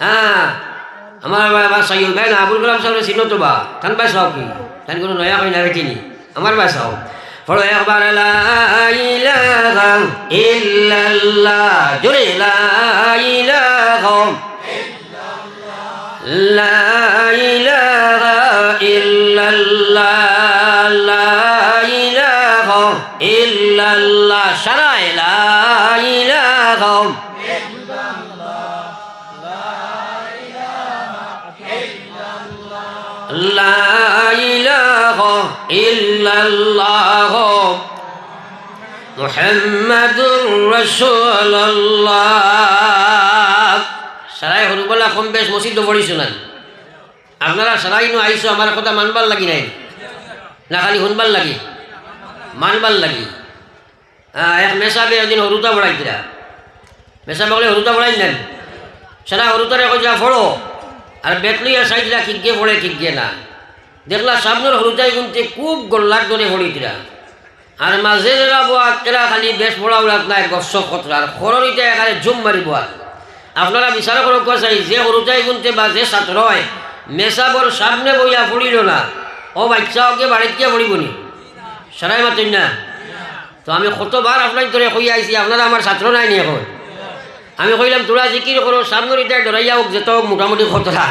হ্যাঁ আমার বাসাই ভাই না আবুল কালাম সাহেব চিনো তো বা তান বাসাও কি তান কোনো নয়া কই না বেটিনি আমার বাসাও পড়ো একবার লা ইলাহা ইল্লাল্লাহ জোরে লা ইলাহা লা ইলাহা ইল্লাল্লাহ লা ইলাহা ইল্লাল্লাহ সারায় লা ইলাহা লা ইলাহা ইল্লাল্লাহ মুহাম্মাদুর রাসূলুল্লাহ সারাই হরুবলা কম বেশ মসজিদ পড়ি শুনান আপনারা সারাই নো আইসো আমার কথা মানবার লাগি নাই না খালি শুনবার লাগি মানবার লাগি এক মেসাবে এদিন হরুতা পড়াই দিলা মেসাবে বলে হরুতা পড়াই নেন সারা হরুতারে কইলা ফড়ো আর বেতলিয়া সাইডরা কিগে পড়ে কিগে না দেখলা সামনের হরুতাই গুনতে খুব গোল্লার ধরে পড়িতরা আর মাঝে যারা বোয়াত এরা খালি বেশ পড়া উড়াত নাই গস্য কতরা আর খরনিতে এখানে জুম মারি বোয়াত আপনারা বিচার করো চাই যে হরুতাই গুনতে বা যে ছাত্র হয় মেসাবর সামনে বইয়া পড়িল না ও বাচ্চা ওকে বাড়িতে পড়িব নি সারাই মাতেন না তো আমি কতবার আপনার ধরে কই আইছি আপনারা আমার ছাত্র নাই নি এখন আমি কইলাম তোরা জিকির করো সামনের ইটাই ডরাইয়া হোক যেত মোটামুটি কতটা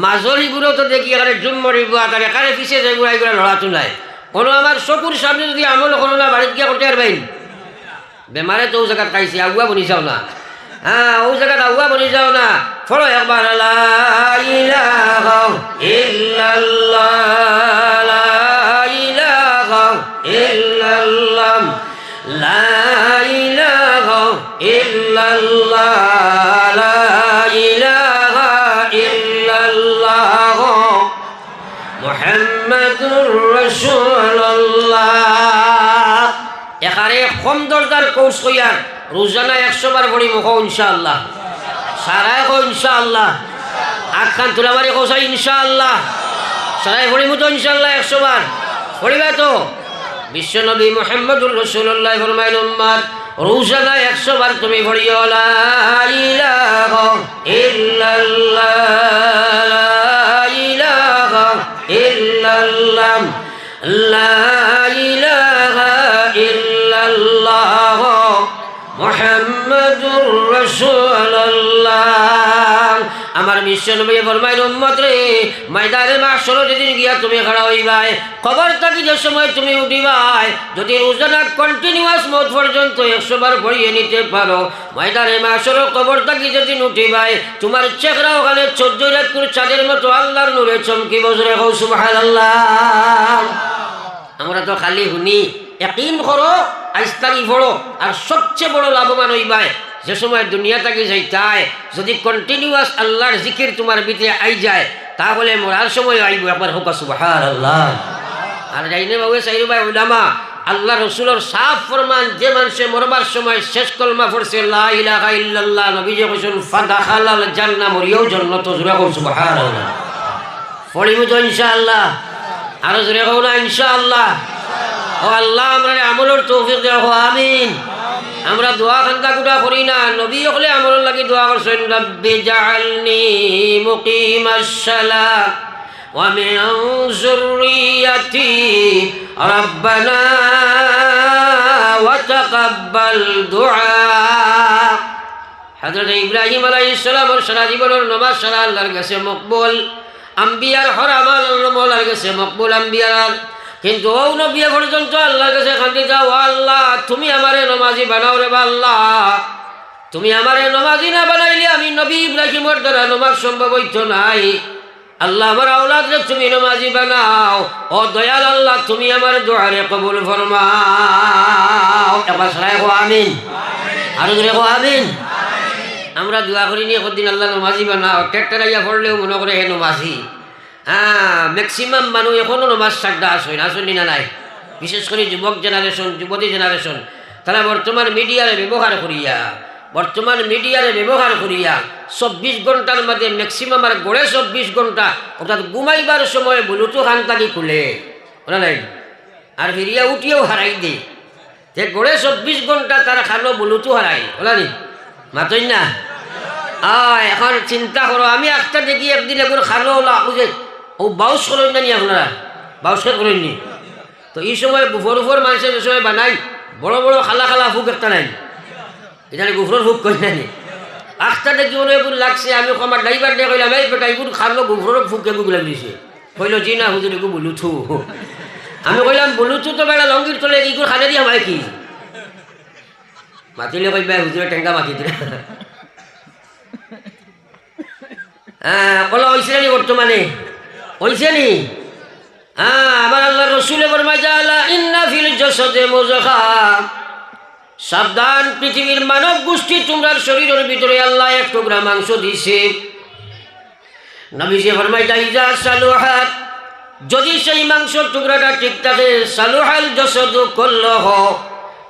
মাজলিগুলো তো দেখি এখানে জুম মরিব আর এখানে পিছিয়ে যাইব এইগুলো লড়া চুলায় কোনো আমার চকুর সামনে যদি আমল কোনো না বাড়িতে গিয়ে করতে পারবেন বেমারে তো ও জায়গাত খাইছি আগুয়া বনি যাও না হ্যাঁ ও জায়গাত আগুয়া বনি যাও না ফলো একবার লা ইলাহা ইল্লাল্লাহ লা ইলাহা ইল্লাল্লাহ লা ইলাহা ইল্লাল্লাহ লা ইলাহা ইল্লাল্লাহ মুহাম্মাদুর রাসূলুল্লাহ এখানে কম দরদার কোর্স কইয়ার রোজানা 100 বার পড়ি মুখ ইনশাআল্লাহ সারায় কো ইনশাআল্লাহ আখান তুলাবারি কোসাই ইনশাআল্লাহ সারায় পড়ি মুতো ইনশাআল্লাহ 100 বার পড়িবা তো বিশ্বনবী মুহাম্মদুর রাসূলুল্লাহ ফরমাইল উম্মত রোজানা 100 বার তুমি পড়িও লা ইলাহা ইল্লাল্লাহ লা ইলাহা ইল্লাল্লাহ লা ইলাহা ইল্লাল্লাহ মুহাম্মাদুর রাসূলুল্লাহ আমার বিশ্বনবী ফরমাইল উম্মত রে ময়দানে মাহশর যেদিন গিয়া তুমি খাড়া হইবাই কবর থেকে যে সময় তুমি উঠিবাই যদি রোজানা কন্টিনিউয়াস মত পর্যন্ত 100 বার পড়িয়ে নিতে পারো ময়দানে মাহশর কবর থেকে যেদিন উঠিবাই তোমার চেহারা ওখানে 14 রাতের চাঁদের মতো আল্লাহর নূরে চমকিব জোরে কও সুবহানাল্লাহ আমরা তো খালি শুনি ইয়াকিন করো আইস্তাগি পড়ো আর সবচেয়ে বড় লাভবান হইবাই যে সময় দুনিয়া থেকে যাইতায় যদি কন্টিনিউয়াস আল্লাহর জিকির তোমার ভিতরে আই যায় তাহলে মরার সময় আইব একবার হোক সুবহানাল্লাহ আর যাইনে বাবু সাইরু ভাই উলামা আল্লাহ রাসূলের সাফ ফরমান যে মানুষে মরবার সময় শেষ কলমা পড়ছে লা ইলাহা ইল্লাল্লাহ নবীজি কইছেন ফাদাখালাল জান্নাহ মরিয়াও জান্নাত জুরা কও সুবহানাল্লাহ পড়িমু তো ইনশাআল্লাহ আর জুরা কও না ইনশাআল্লাহ ও আল্লাহ আমরা আমলের তৌফিক দাও আমিন আমরা দোয়া খান্তা গুটা করি না নবী হলে আমল লাগি দোয়া করছেন রব্বি জাআলনি মুকিমাস সালাত ওয়া মিন যুররিয়াতি রাব্বানা ওয়া তাকাব্বাল দুআ হযরত ইব্রাহিম আলাইহিস সালামের সারা জীবনের নামাজ সারা আল্লাহর কাছে মকবুল আম্বিয়ার হরামাল আল্লাহর কাছে মকবুল আম্বিয়ার কিন্তু ও নবী পর্যন্ত আল্লাহর কাছে কান্দি যাও আল্লাহ তুমি আমারে নামাজি বানাও রে আল্লাহ তুমি আমারে নামাজি না বানাইলে আমি নবী ইব্রাহিমের দ্বারা নামাজ সম্ভব হইতো নাই আল্লাহ আমার আওলাদরে তুমি নামাজি বানাও ও দয়াল আল্লাহ তুমি আমার দোয়ারে কবুল ফরমাও একবার সবাই কো আমিন আর জোরে কো আমিন আমরা দোয়া করি নিয়ে কদিন আল্লাহ নামাজি বানাও ট্রাক্টর আইয়া পড়লেও মনে করে হে নামাজি হ্যাঁ ম্যাক্সিমাম মানুষ এখনও নামাজ ছাড়া আসেনি না নাই বিশেষ করে যুবক জেনারেশন যুবতী জেনারেশন তারা বর্তমান মিডিয়ারে ব্যবহার করিয়া 24 ঘন্টার মধ্যে ম্যাক্সিমাম আর গড়ে 24 ঘন্টা অর্থাৎ ঘুমাইবার সময় ব্লুটুথ খানটাকে খুলে ওরা নাই আর ফিরিয়া উঠিয়েও হারাই দে যে গড়ে 24 ঘন্টা তারা খানো ব্লুটুথ হারাই ওলা নি মাতই না এখন চিন্তা করো, আমি একটা দেখি একদিন একবার খালো বুঝে ও বাউস করেন না নি আপনারা, বাউস করেননি তো এই সময় গুফর উফর মানুষের যে সময় বানাই বড় বড় খালা খালা ফুক একটা নাই, এখানে গুফরের ফুক করি না নি। একটা দেখি মনে এগুলো লাগছে, আমি আমার ড্রাইভার দিয়ে কইলাম এই বেটা এগুলো খালো গুফরের ফুক এগুলো লাগিয়েছে, কইল জি না হুজুর এগুলো বলুথু। আমি কইলাম বলুথু তো বেটা লঙ্গির তোলে এগুলো খানে দিয়ে আমায় কি মাতিলে কইবা হুজুরে টেঙ্গা মাতি দিলে। হ্যাঁ বলা হয়েছে নি বর্তমানে, হয়েছে নি? হ্যাঁ আমার আল্লাহ রসুলে সাবধান, পৃথিবীর মানব গোষ্ঠী তোমরা শরীরের ভিতরে আল্লাহ এক টুকরা মাংস দিছে। নবীজি ফরমাইতা ইজা সালুহাত, যদি সেই মাংসের টুকরাটা ঠিক থাকে, সালুহাল জসদু কুল্লুহ,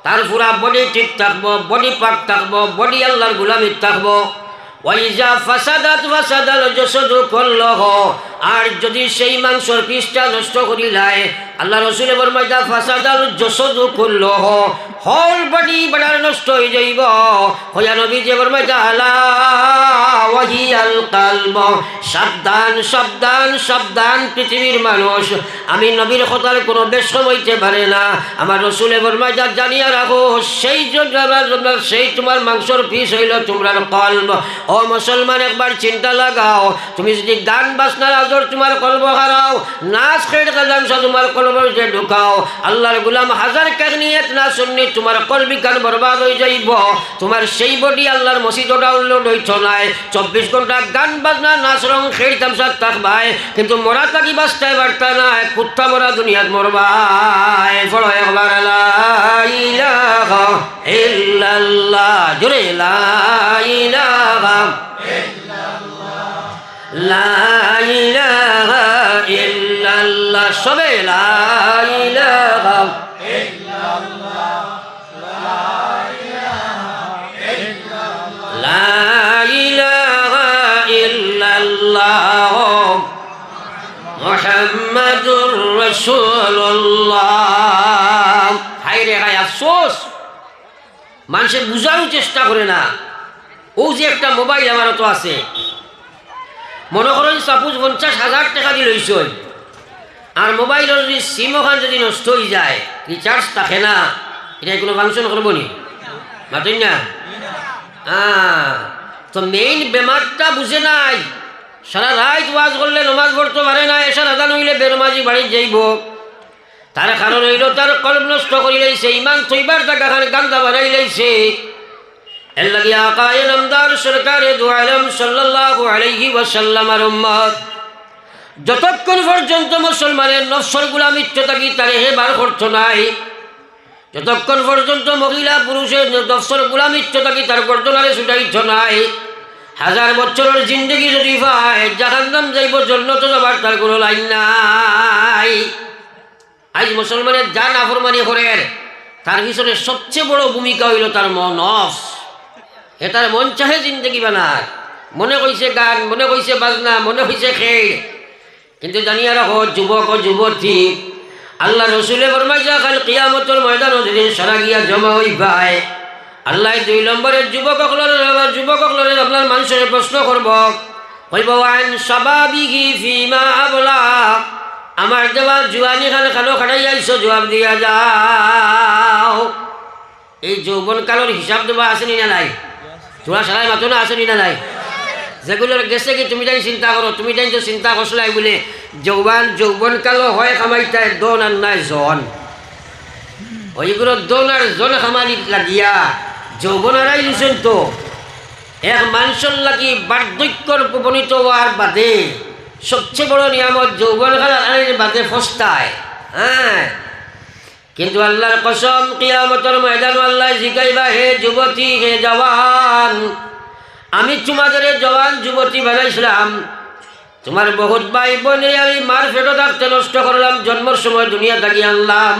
তার পুরা বডি ঠিক থাকবো, বডি পাক থাকবো, বডি আল্লাহর গোলামি থাকবো। ওয়াইজা ফাসাদাত ফাসাদাল জসদু কুল্লুহ, আর যদি সেই মাংসের পিসটা নষ্ট করিলায়, আল্লাহ রসুলে ফরমাইতা ফাসাদাল জসদু কুল্লুহ, হোল বডি বড়ার নষ্ট হয়ে যাইব। হইয়া নবীজি ফরমাইতা আলা ওয়াহিয়াল কালব, সাবধান সাবধান সাবধান পৃথিবীর মানুষ, আমি নবীর কথার কোনো বেশম হইতে পারে না। আমার রসুলে ফরমাইতা জানিয়া রাখো, সেই সেই তোমার মাংসর পিস হইল তোমরা কলব। ও মুসলমান একবার চিন্তা লাগাও, তুমি যদি গান বাজনার আদর তোমার কলব হারাও, নাচ খেড় কালাম তোমার কলব ঢুকাও, আল্লাহর গুলাম হাজার কাগনিয়ত না শুননি তোমার কলবি গান বরবাদ হয়ে যাইব। তোমার সেই বডি আল্লাহর মসজিদ ডাউনলোড হইছ নাই, 24 ঘন্টা গান বাজনা নাচ রং খেড় তামসাত থাকবাই, কিন্তু মরা তাকি বাঁচতে পারতা না, কুত্তা মরা দুনিয়াত মরবাই। বড় একবার লা ইলাহা ইল্লাল্লাহ, জোরে লা ইলাহা লা ইলাহা ইল্লাল্লাহ, সবে লা ইলাহা ইল্লাল্লাহ লা ইলাহা ইল্লাল্লাহ মুহাম্মাদুর রাসূলুল্লাহ। হায় রে হায়, আফসোস মানুষের বুঝারও চেষ্টা করে না। ও যে একটা মোবাইল আমারও তো আছে, মনে করেন সাপোজ 50,000 টাকা দিয়ে লইছ, আর মোবাইলের যদি সিম ওখান যদি নষ্ট হয়ে যায়, রিচার্জ থাকে না, এটা কোনো ফাংশন করবো নি? মাতেন না? তো মেইন বেমারটা বুঝে নাই, সারা রাত ওয়াজ করলে নমাজ পড়তে পারে না, এসার আদান হইলে বেনমাজি বাড়ি যাইব। তার কারণ হইল তার কলব নষ্ট করি লাইছে, ইমান থইবার জায়গা গান্দা বানাই লাইছে। এর লাগি আকায়ে নামদার সরকারে দু আলম সাল্লাল্লাহু আলাইহি ওয়াসাল্লামের উম্মত যতক্ষণ পর্যন্ত মুসলমানের নফসের গোলামিত্ব থাকি তারে হেবার করতো নাই, যতক্ষণ পর্যন্ত মহিলা পুরুষের নফসের গোলামিত্ব থাকি তার গর্দনারে ছুটাইত নাই। 1000 বছরের জিন্দগি যদি পায়, জাহান্নাম যাইব, জান্নাতে যাবার তার কোনো লাইন নাই। আজ মুসলমানের যা নাফরমানি করেন, তার পিছনে সবচেয়ে বড় ভূমিকা হইল তার নফস। এ তার মন চাহে জিন্দগি বানার, মনে কইছে গান, মনে কইছে বাজনা, মনে কইছে খেল। কিন্তু জানিয়া রাখো যুবক ও যুবতী, আল্লাহ রসুলে ফরমাইছে কাল কিয়ামতের ময়দান যেদিন সারা গিয়া জমা হইবাই, আল্লাহ 2 নম্বরের যুবকগুলোরে আপনার মানুষের প্রশ্ন করব, কইব আন শাবাবিহি ফিমা আবলা, আমার দেওয়া জুয়ানি খানে খানো খাটাই আইছো, জবাব দিয়া যাও। এই যৌবন কালের হিসাব দেওয়া আসেনি না নাই? তোরা সারাই মাতো না আসেনি না নাই? যেগুলোর গেছে কি তুমি জানি চিন্তা করো, তুমি জানি তো চিন্তা করছলাই বলে যৌবন কালো হয় খামাইতায় দন আর নাই জন, ওইগুলো দন আর জন খামারি লাগিয়া যৌবন হারাই দিছেন। তো এক মানুষের লাগি বার্ধক্যর উপনীত হওয়ার বাদে সবচেয়ে বড় নিয়ামত যৌবন কালের বাদে ফস্তায়। হ্যাঁ, কিন্তু আল্লাহর কসম কিয়ামতের ময়দান আল্লাহ জিগাইবা, হে যুবতী, হে জওয়ান, আমি তোমাদের জওয়ান যুবতী বানাইছিলাম, তোমার বহুত ভাই বোনে আমি মার ফেটো থাকতে নষ্ট করলাম, জন্মের সময় দুনিয়া থাকি আনলাম,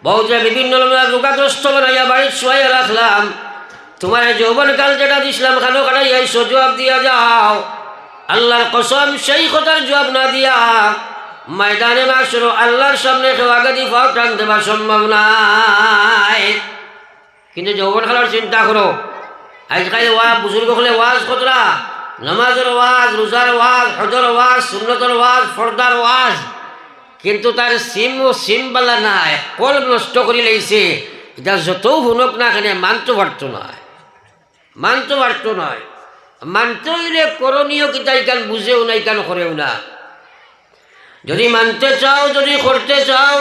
বহুতে বিভিন্ন রোগাগ্রস্ত বানাইয়া বাড়ির শোয়াইয়া রাখলাম, তোমার যৌবনকাল যেটা দিছিলাম খানো কাটাই আইসো, জবাব দিয়া যাও। আল্লাহর কসম সেই কথার জবাব না দিয়া ময়দানে মাশর আল্লাহর সামনে কেউ আগে দিয়ে পাও টান দেওয়া সম্ভব নাই। কিন্তু যৌবন কালের চিন্তা করো, আজকাল বুজুর্গ হলে ওয়াজ কতরা, নামাজের ওয়াজ, রোজার ওয়াজ, হজর ওয়াজ, সুন্নতের ওয়াজ, ফর্দার ওয়াজ, কিন্তু তার সিম ও সিমবালা নাই, কলব নষ্ট করে লাইছে। এটা যত শুনক না কেন মানতে পারত নয়, মানতে পারত নয়। মানতে হইলে করণীয় কিতা ইকান বুঝেও না, ইকান করেও না। যদি মানতে চাও, যদি করতে চাও,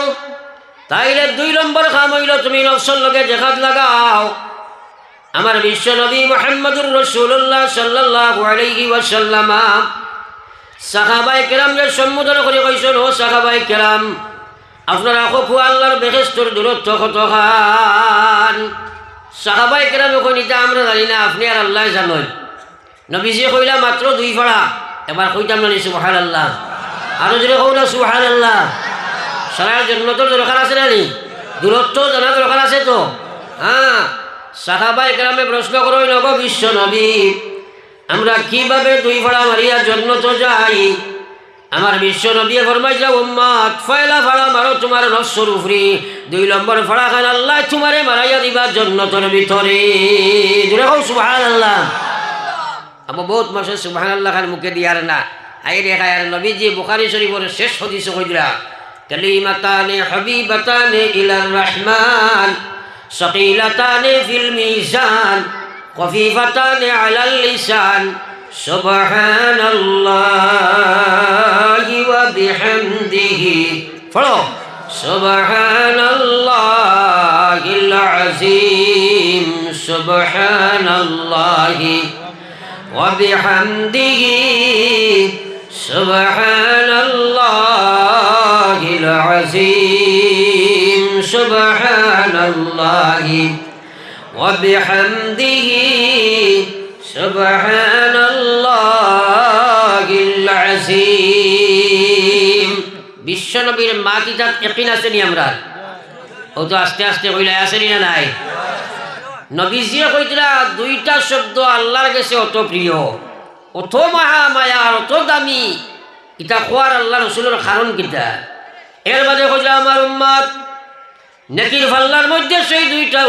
তাইলে 2 নম্বর কাম হইল তুমি নফসের লগে জেহাদ লাগাও। আমার বিশ্ব নবী মুহাম্মদুর রাসূলুল্লাহ সাল্লাল্লাহু আলাইহি ওয়াসাল্লাম সাহাবায়ে কেরামদের সম্বোধন করে কইছেন, ও সাহাবায়ে কেরাম, আপনারা খুব আল্লাহর বেহেশতের দূরত্ব কত খান। সাহাবায়ে কেরাম কইন, এটা আমরা জানি না, আপনি আর আল্লাহ জানেন। নবীজি কইলা মাত্র 2 ফড়া। এবার কইতাম না সুবহানাল্লাহ, আরো জোরে কও না সুবহানাল্লাহ। সারা জান্নাতের দরকার আছে না নি? দূরত্ব জানা দরকার আছে তো। হ্যাঁ, সাহাবায়ে কেরামে প্রশ্ন করো, নগো বিশ্ব নবী, আমরা কিভাবে 2 ফড়া মারিয়া জান্নাত যাই? আমার বিশ্ব নবী ফরমাইলা, উম্মত পয়লা ফড়া মারো তোমার নফসের উপরে, 2 নম্বর ফড়া খান আল্লাহ তোমারে মারাইয়া দিবা জান্নাতের ভিতরে। জোরে কও সুবহানাল্লাহ। আবার বহুত মাসে সুবহানাল্লাহ খান মুখে দিয়ার না, আই রেখা আর নবীজি বুখারী শরীফের শেষ হাদিস কইরা, কালিমাতানি হাবিবাতানি ইলার রহমান সাকিলাতানি ফিল মিজান খফিফাতানি আলাল লিসান সুবহানাল্লাহি ওয়া বিহামদিহি। পড়ো, সুবহানাল্লাহিল আযীম সুবহানাল্লাহি ওয়া বিহামদিহি সুবহানাল্লাহিল আযীম সুবহানাল্লাহি ওয়া বিহামদিহি সুবহানাল্লাহিল আযীম। বিশ্বনবীর মাতিজাত ইয়াকিন আছে নি আমরা? ও তো আস্তে আস্তে কইলা আছে নি না নাই? নবীজিয়ে কইতরা 2টা শব্দ আল্লাহর কাছে অত প্রিয়, অত মহামায়া, অত দামি, এটা কোয়ার আল্লাহ রসুলের কারণ কিতা? এর বাদে কইলা আমার উম্মত নেকির ফাল্লার মধ্যে সেই 2টা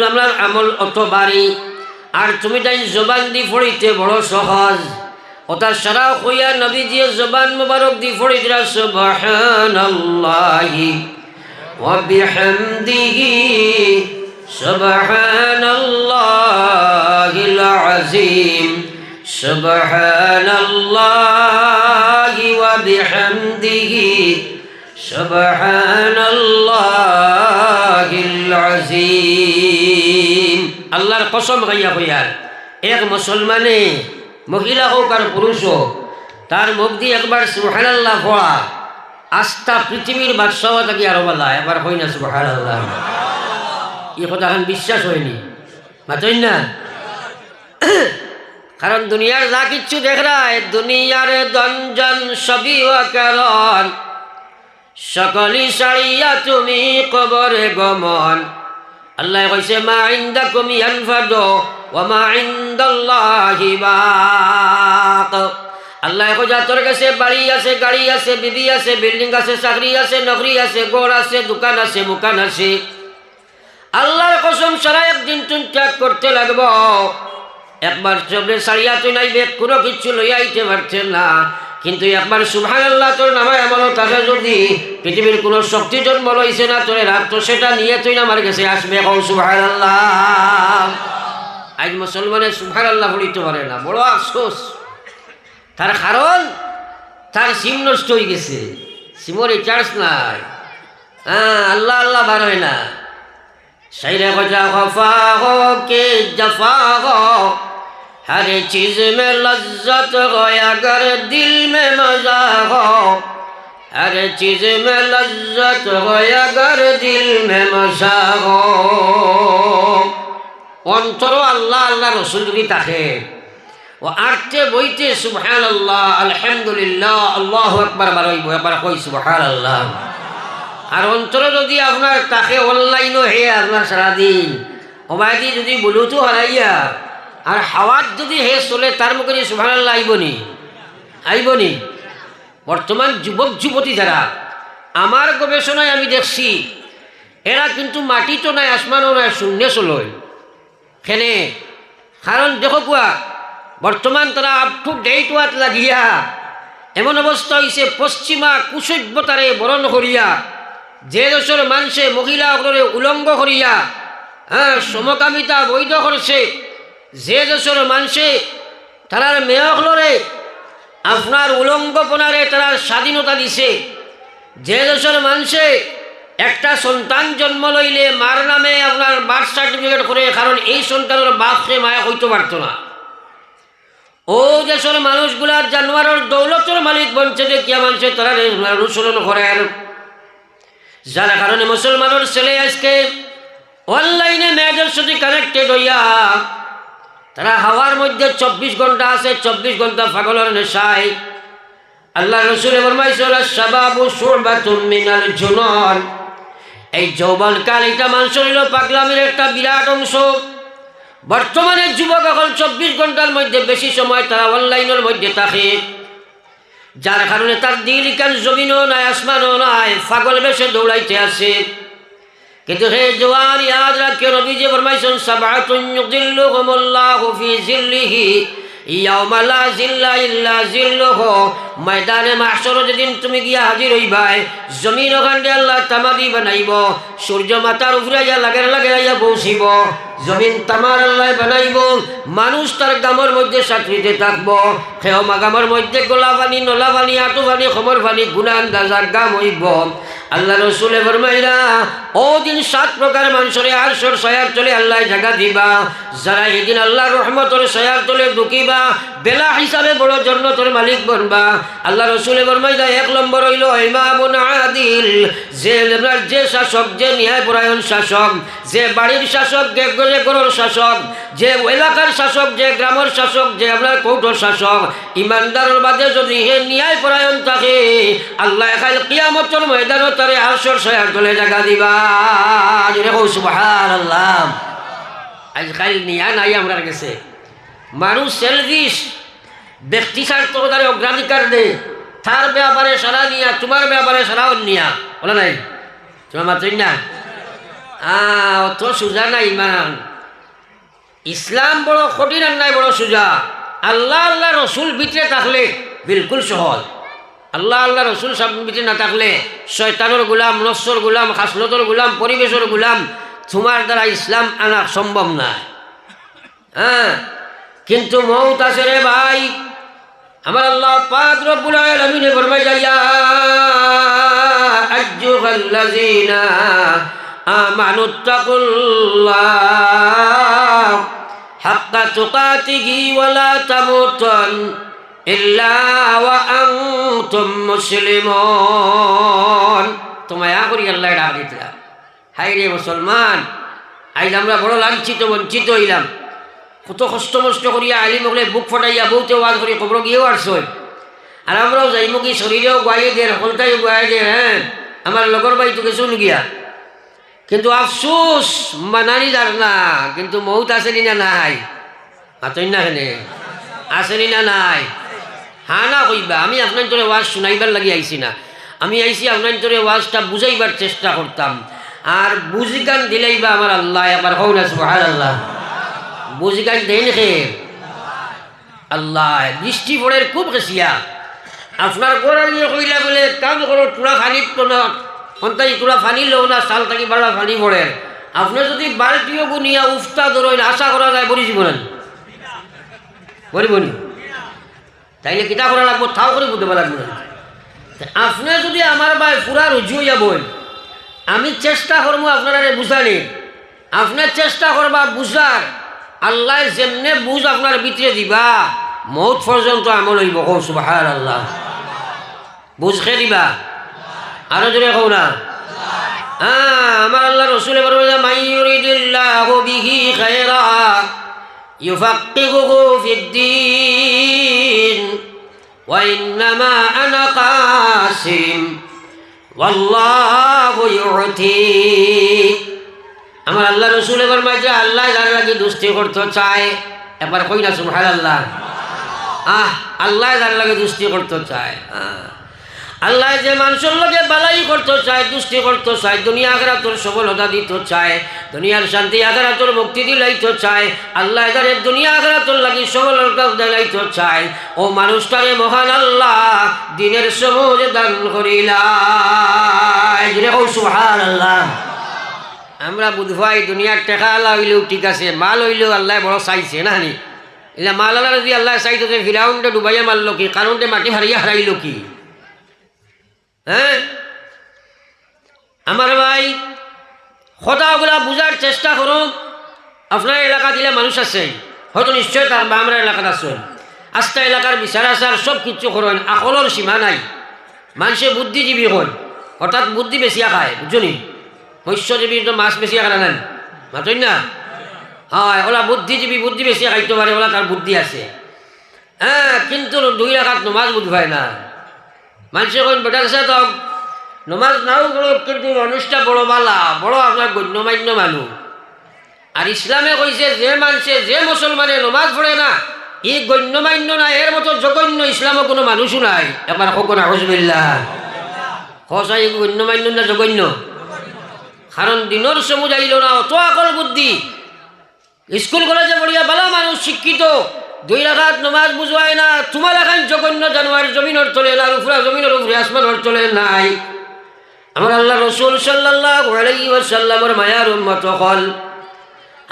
আমরা আমল অত বাড়ি, আর তুমি তাই জবান দি ফড়িতে বড় সহজ। ওটা সারা কইয়া নবীজিয়ে জবান মুবারক দি ফড়িতরা সুবহানাল্লাহি ওয়া বিহামদিহি সুবহানাল্লাহিল আযীম সুবহানাল্লাহি ওয়া বিহামদিহি সুবহানাল্লাহিল আযীম। আল্লাহর কসম গাইয়া কইয়ার, এক মুসলমানে মহিলা হোক আর পুরুষ হোক, তার মুখ দিয়ে একবার সুবহানাল্লাহ পড়া আস্থা পৃথিবীর বাদশাহ থাকি আরো বলা। এবার হই না সুবহানাল্লাহ, এই কথা এখন বিশ্বাস হয়নি, মাতই না। কারণ দুনিয়ার যা কিচ্ছু দেখ রায়, দুনিয়ার দঞ্জন সবই কারণ, সকলি সারিয়া তুমি কবরে গমন। আল্লাহ কইছে মা ইনদাকুম ইয়ানফাদু ওয়া মা ইনদাল্লাহি বাক। আল্লাহ কইছে তোর কাছে বাড়ি আছে, গাড়ি আছে, বিবি আছে, বিল্ডিং আছে, চাকরি আছে, নকরি আছে, ঘর আছে, দোকান আছে, মুকান আছে, আল্লাহর কসম সারা একদিন তুমি ত্যাগ করতে লাগবো। একবার চবরে সারিয়া তুই নাইবে, কোনো কিচ্ছু লইয়া আইতে পারছেন না, কিন্তু একবার সুবহানাল্লাহ তোর নামে এমনও তাকে যদি পৃথিবীর কোনো শক্তি জন্ম লইছে না তোরে রাখতো, সেটা নিয়ে তুই আমার কাছে আসবে। কও সুবহানাল্লাহ। আজ মুসলমানের সুবহানাল্লাহ বলিতে পারে না, বড় আফসোস। তার কারণ তার সিম নষ্ট হয়ে গেছে, সিমর রিচার্জ নাই। হ্যাঁ, আল্লাহ আল্লাহ বার হয় না। शायर ख़ुदा खफा हो के जफा हो, हर चीज़ में लज्जत हो अगर दिल में मज़ा हो, हर चीज़ में लज्जत हो अगर दिल में मज़ा हो। অন্তর আল্লাহ আল্লাহ রসুল যদি থাকে, ও আটতে বইতে সুবহানাল্লাহ আলহামদুলিল্লাহ আল্লাহু আকবার বারইব, একবার কই সুবহানাল্লাহ। আর অন্তর যদি আপনার তাকে অনলাইনও হে আপনার সারাদিন ওবায়দি যদি বলুতো হারাইয়া আর হাওয়াত যদি হে চলে, তার মুখে সুবহানাল্লাহ আইবনি, আইবনি। বর্তমান যুবক যুবতী যারা, আমার গবেষণায় আমি দেখছি এরা কিন্তু মাটি তো নাই, আসমানও নাই, শূন্য চলয়। খেনে কারণ দেখো কুয়া বর্তমান তারা আপ টু ডেট ওয়াত লাগিয়া এমন অবস্থা হয়েছে পশ্চিমা কুসভ্যতারে বরণ করিয়া যে দেশের মানুষে মহিলাগুলোরে উলঙ্গ করিয়া সমকামিতা বৈধ করছে, যে দেশের মানুষে তারার মেয়কলরে আপনার উলঙ্গপনারে তারা স্বাধীনতা দিছে, যে দেশের মানুষে একটা সন্তান জন্ম লইলে মার নামে আপনার বার্থ সার্টিফিকেট করে, কারণ এই সন্তানের বাপকে মায়া হইতে পারত না, ও দেশের মানুষগুলা জানোয়ারের দৌলতের মালিক বনছে যে কিয়া মানুষে তারা অনুসরণ করেন। যার কারণে মুসলমানের ছেলে আজকে অনলাইনে মেয়েদের সাথে কানেক্টেড হইয়া তারা হাওয়ার মধ্যে 24 ঘন্টা আছে, 24 ঘন্টা পাগলের নেশায়। আল্লাহ রসুল ফরমাইছেন শাবাবু শুরবাতুম মিনাল জুনুন, এই যৌবনকাল এটা মানুষের হইল পাগলামির একটা বিরাট অংশ। বর্তমানে যুবক এখন 24 ঘন্টার মধ্যে বেশি সময় তারা অনলাইনের মধ্যে থাকে, যার কারণে তার দিল কান জমিনও নাই আসমানও নাই, পাগল বেশে দৌড়াইতে আছে। কিন্তু হে জওয়ান ইয়াদ রাখিও, নবীজি ফরমাইছেন সাবআতুন ইউযিল্লুহুমুল্লাহু ফি জিল্লিহি ইয়াউমা লা জিল্লা ইল্লা জিল্লুহু। ময়দানে মাহশর যেদিন তুমি গিয়া হাজির হইবাই, জমিন ওখানে আল্লাহ তামাদি বানাইব, সূর্য মাথার উপরে যা লাগে লাগে পৌঁছিব, জমিন তামার আল্লাহ বানাইব, মানুষ তার গামের মধ্যে সাঁতরিতে থাকব, খেয়মা গামের মধ্যে গোলা পানি, নলা পানি, আঁটু পানি, খবর পানি, গুণা আন্দাজার গাম হইব। আল্লাহ রসুলে ফরমাইলা ও দিন 7 প্রকার মানুষের আরশের ছায়ার তলে আল্লাহ জায়গা দিবা, যারা এদিন আল্লাহর রহমতের ছায়ার তলে ঢুকিবা বেলা হিসাবে বড় জান্নাতের মালিক বনবা। আল্লাহ রসুলে ফরমাইলা 1 নম্বর হইল ইমামুন আদিল, যে শাসক, যে ন্যায়পরায়ণ শাসক, যে বাড়ির শাসক, যে ঘরের শাসক, যে এলাকার শাসক, যে গ্রামের শাসক, যে আপনার কৌটোর শাসক, ইমানদারের বাদে যদি হে ন্যায়পরায়ণ থাকে, আল্লাহ কাল কিয়ামতের ময়দানে তারে আরশের ছায়ার তলে জায়গা দিবা। জোরে কও সুবহানাল্লাহ। আজকাল নিয়া নাই আমরা কাছে মানুষ সেলফিশ, ব্যক্তি স্বার্থতারে অগ্রাধিকার দেয়, তার ব্যাপারে সারা নিয়া, তোমার ব্যাপারে সারাও নিয়া, বলা নাই তোমার মাত্রই না। অত সোজা নাই ইমান। ইসলাম বড় কঠিন আর নাই বড় সোজা। আল্লাহ আল্লাহ রসুল ভিতরে থাকলে বিলকুল সহজ। আল্লাহ আল্লাহ রসুল সব ভিতরে না থাকলে শয়তানের গোলাম, নফসের গোলাম, খাসলতের গোলাম, পরিবেশের গোলাম, তোমার দ্বারা ইসলাম আনা সম্ভব না। কিন্তু মৌত আছে রে ভাই। আমার আল্লাহ পাক রব্বুল আলামিন ফরমায় ইয়া আইয়ুহাল্লাযীনা আমানুত্তাকুল্লাহ হাক্কা তুকাতিহি ওয়া লা তামুতুন ইল্লা ওয়া আনতুম মুসলিমুন। তোমায় করি আল্লাহ ডাক দিতরা, হাই রে মুসলমান, আজ আমরা বড় লাঞ্ছিত বঞ্চিত হইলাম। কত কষ্ট মষ্ট করিয়া আলিম হলে বুক ফটাইয়া বউতে ওয়াজ করি খবর গিয়েও আসছই, আর আমরাও যাইমু কি শরীরেও গায়ে দের, হলটাইও গায়ে দের। আমার লগর ভাই তো কিছু গিয়া, কিন্তু আফসোস মানানি যার না। কিন্তু মৌত আসেনি না নাই? মাতই না কেনে আসেনি না নাই? হ্যাঁ না কইবা। আমি আপনার তোরে ওয়াজ শুনাইবার লাগি আইছি না, আমি আইছি আপনার তোরে ওয়াজটা বুঝাইবার চেষ্টা করতাম। আর বুঝিগান দিলেই বা আমার আল্লাহ আবার হও না সুবহানাল্লাহ। বুঝিগান দেন খে আল্লাহ। বৃষ্টি পড়ে খুব খেসিয়া আপনার গোড়া নিয়ে কইলা বলে কাম করো, তোরা ফানি তো না সন্তানি, তোরা ফানি লো না, চাল থাকি বাড়া ফানি পড়েন। আপনার যদি বালটিও গুনিয়া উফতা ধরেন, আশা করা যায় বলি জীবন বলিবনি, তাইলে কিতা করা লাগবো তাও করে বুঝতে লাগবো না। আপনি যদি আমার ভাই পুরা রুজু হইয়া বল, আমি চেষ্টা করবো আপনারা বুঝানি, আপনার চেষ্টা করবা বুঝার। আল্লাহ যেমনে বুঝ আপনার ভিতরে দিবা, মৌত পর্যন্ত আমল হইব। কও সুবহানাল্লাহ। বুঝ খে দিবা, আরো জোরে কও না। আমার আল্লাহ রসুল মাইয়ুরিদিল্লাহু বিহি খায়রা ইউফাক্কিহুহু ফিদ্দীন ওয়া ইন্নামা আনা কাসিম ওয়াল্লাহু ইউতি। আমার আল্লাহ রসুল ফরমায় যে আল্লাহ যার লাগি দুস্তি করতে চায়, একবার কই না সুবহানাল্লাহ। আল্লাহ যার লাগে দুস্তি করতে চায়। আল্লাহ যে মানুষের লগে বালাই করতে চায়, দুষ্টি করতে চায়, দুনিয়া আখিরাতের সফলতা দিতে চায়, দুনিয়ার শান্তি আখিরাতের মুক্তি দিলাইতে চায়, আল্লাহ যারে দুনিয়া আখিরাতের লাগি সফলতা দিলাইতে চায়, ও মানুষটারে মহান আল্লাহ দিনের সবুজ দান করিলাই। জুড়ে কও সুবহানাল্লাহ। আমরা বুঝবাই দুনিয়ার টেকা আল্লাহ হইলেও ঠিক আছে, মাল হইলেও আল্লাহ বড় চাইছে না নি। এলা মাল আল্লাহ যদি আল্লাহ চাইতো ফিরাউনটা ডুবাইয়া মারলো কি, কারণটা মাটি হারিয়া হারাইল কি? হ্যাঁ আমার ভাই, কথাগুলা বুঝার চেষ্টা করুন। আপনার এলাকা দিলে মানুষ আছে, হয়তো নিশ্চয় তার বা আমরা এলাকাত আছেন, আস্তা এলাকার বিচার আচার সব কিছু করেন, আকলের সীমা নাই। মানুষে বুদ্ধিজীবী হয়, অর্থাৎ বুদ্ধি বেশিয়া খায়, বুঝলি? মৎস্যজীবী তো মাছ বেশিয়া খায় নেন, মাতই না? হয়, ওলা বুদ্ধিজীবী, বুদ্ধি বেশিয়া খাইতে পারে, ওলা তার বুদ্ধি আছে। হ্যাঁ, কিন্তু 2 রাকাত নমাজ বুঝবাই না। মানুষে কইন বেটা আছে তো নমাজ নাও করো, কিন্তু মানুষটা বড় বালা, বড় আপনার গণ্যমান্য মানুষ। আর ইসলামে কইছে যে মানুষে, যে মুসলমানে নমাজ পড়ে না, ই গণ্যমান্য না, এর মতো জঘন্য ইসলামে কোনো মানুষও নাই। একবার কখন আউযুবিল্লাহ কসাই গণ্যমান্য না জঘন্য? কারণ দিনের সমুজ আইল না, অত আকল বুদ্ধি। স্কুল কলেজে পড়িয়া ভালো মানুষ শিক্ষিত, 2 রাকাত নমাজ বুঝবাই না। তোমার এখন জঘন্য জানোয়ার জমিনের তলে না, উপরা জমিনের উপরে আসমানের তলে নাই। আমার আল্লাহ রসুল সাল্লাল্লাহু আলাইহি ওয়াসাল্লামের মায়ার উম্মত হল,